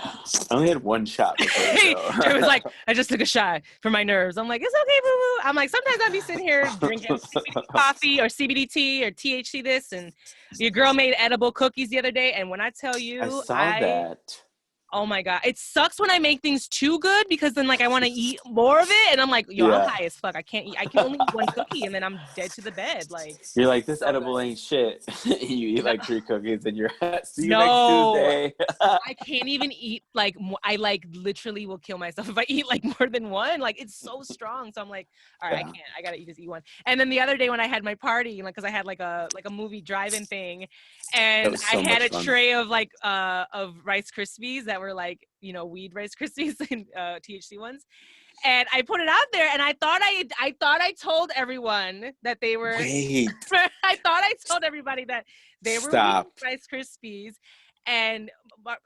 I only had one shot before we go. Joey was like, I just took a shot for my nerves. I'm like, it's okay, boo boo. I'm like, sometimes I'll be sitting here drinking CBD coffee or CBD tea or THC this, and your girl made edible cookies the other day, and when I tell I you, saw that. oh my God, it sucks when I make things too good, because then like I want to eat more of it, and I'm like, yo, I'm Yeah. high as fuck. I can only eat one cookie, and then I'm dead to the bed. Like, You're like, it's this so edible good. ain't shit. You eat No. like 3 cookies and you're see you next No, Tuesday. I can't even eat like I like literally will kill myself if I eat like more than one. Like, it's so strong. So I'm like, all right, I Yeah. can't. I gotta just eat one. And then the other day when I had my party, like, cause I had like a movie drive-in thing, That and was I so had much a fun. tray of like of Rice Krispies that were like, you know, weed Rice Krispies and THC ones. And I put it out there, and I thought I told everyone that they were. Wait. I thought I told everybody that they were weed Stop. Rice Krispies, and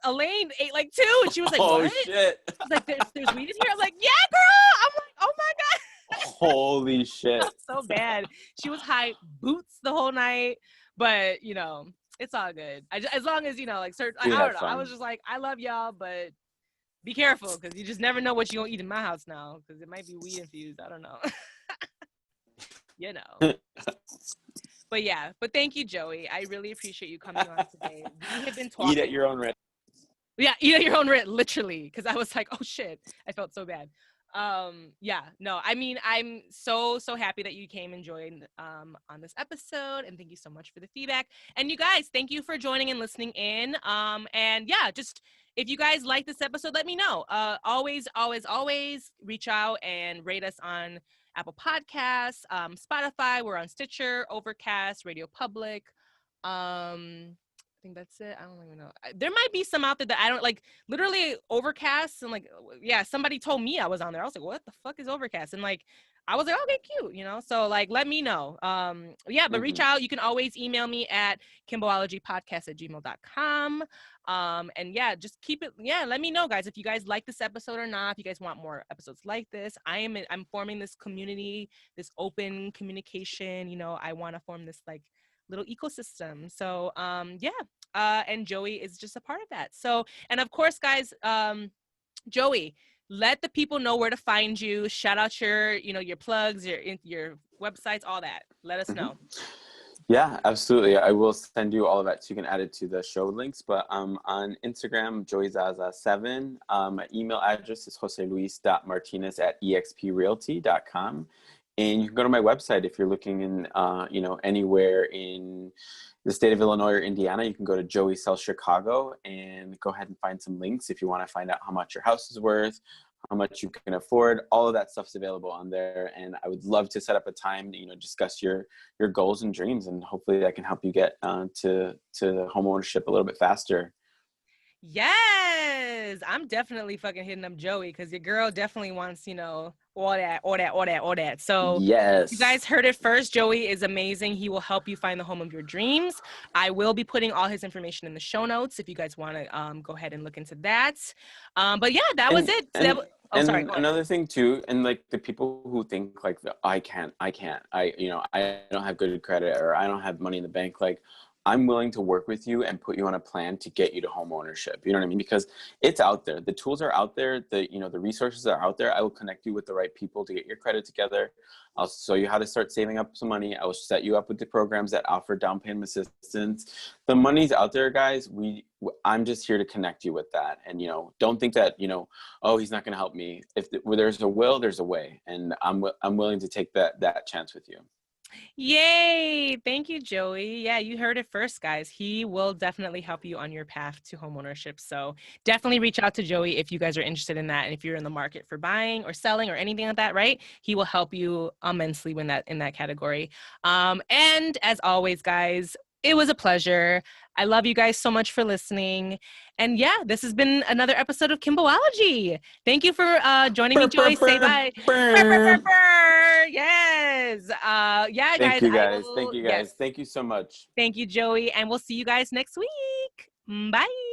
Elaine ate like 2, and she was like, Oh "What?" shit. She's like, "There's weed in here." I'm like, "Yeah, girl." I'm like, "Oh my God." Holy It shit. was so bad. She was high boots the whole night, but you know, It's all good. As long as, like, certain, We I don't had know. I fun. was just like, I love y'all, but be careful because you just never know what you're going to eat in my house now because it might be weed infused. I don't know. But yeah, but thank you, Joey. I really appreciate you coming on today. We have been Eat talking. at your own risk. Yeah, eat at your own risk, literally, because I was like, oh shit, I felt so bad. Yeah, no, I mean, I'm so happy that you came and joined on this episode, and thank you so much for the feedback. And you guys, thank you for joining and listening in. And yeah, just if you guys like this episode, let me know. Always reach out and rate us on Apple Podcasts, Spotify. We're on Stitcher, Overcast, Radio Public. I think that's it. I don't even know. There might be some out there that I don't like. Literally Overcast, and like, yeah, somebody told me I was on there. I was like, what the fuck is Overcast? And like, I was like, okay, cute, So like, let me know. Yeah, but reach out. You can always email me at kimbologypodcast@gmail.com. And yeah, just keep it. Yeah, let me know, guys, if you guys like this episode or not. If you guys want more episodes like this, I'm forming this community, this open communication. I want to form this like little ecosystem. So yeah, and Joey is just a part of that. So, and of course, guys, Joey, let the people know where to find you. Shout out your plugs, your websites, all that. Let us know. Yeah, absolutely. I will send you all of that so you can add it to the show links. But on Instagram, joeyzaza7. My email address is joseluis.martinez@exprealty.com. And you can go to my website if you're looking in, anywhere in the state of Illinois or Indiana. You can go to Joey Sells Chicago and go ahead and find some links if you want to find out how much your house is worth, how much you can afford. All of that stuff's available on there. And I would love to set up a time to, discuss your goals and dreams. And hopefully I can help you get to home ownership a little bit faster. Yes, I'm definitely fucking hitting up Joey because your girl definitely wants, all that. So yes, you guys heard it first. Joey is amazing. He will help you find the home of your dreams. I will be putting all his information in the show notes if you guys want to go ahead and look into that. But yeah, that was it. Sorry. Another thing too, and like the people who think like I don't have good credit or I don't have money in the bank, like I'm willing to work with you and put you on a plan to get you to home ownership. You know what I mean? Because it's out there. The tools are out there. The resources are out there. I will connect you with the right people to get your credit together. I'll show you how to start saving up some money. I will set you up with the programs that offer down payment assistance. The money's out there, guys. I'm just here to connect you with that. And, don't think that, oh, he's not going to help me. Where there's a will, there's a way. And I'm willing to take that chance with you. Yay! Thank you, Joey. Yeah, you heard it first, guys. He will definitely help you on your path to homeownership. So definitely reach out to Joey if you guys are interested in that, and if you're in the market for buying or selling or anything like that. Right? He will help you immensely in that category. And as always, guys, it was a pleasure. I love you guys so much for listening. And yeah, this has been another episode of Kimbology. Thank you for joining me, Joey. Say bye. Yes. Yeah, Thank guys. you guys. Yes. Thank you so much. Thank you, Joey. And we'll see you guys next week. Bye.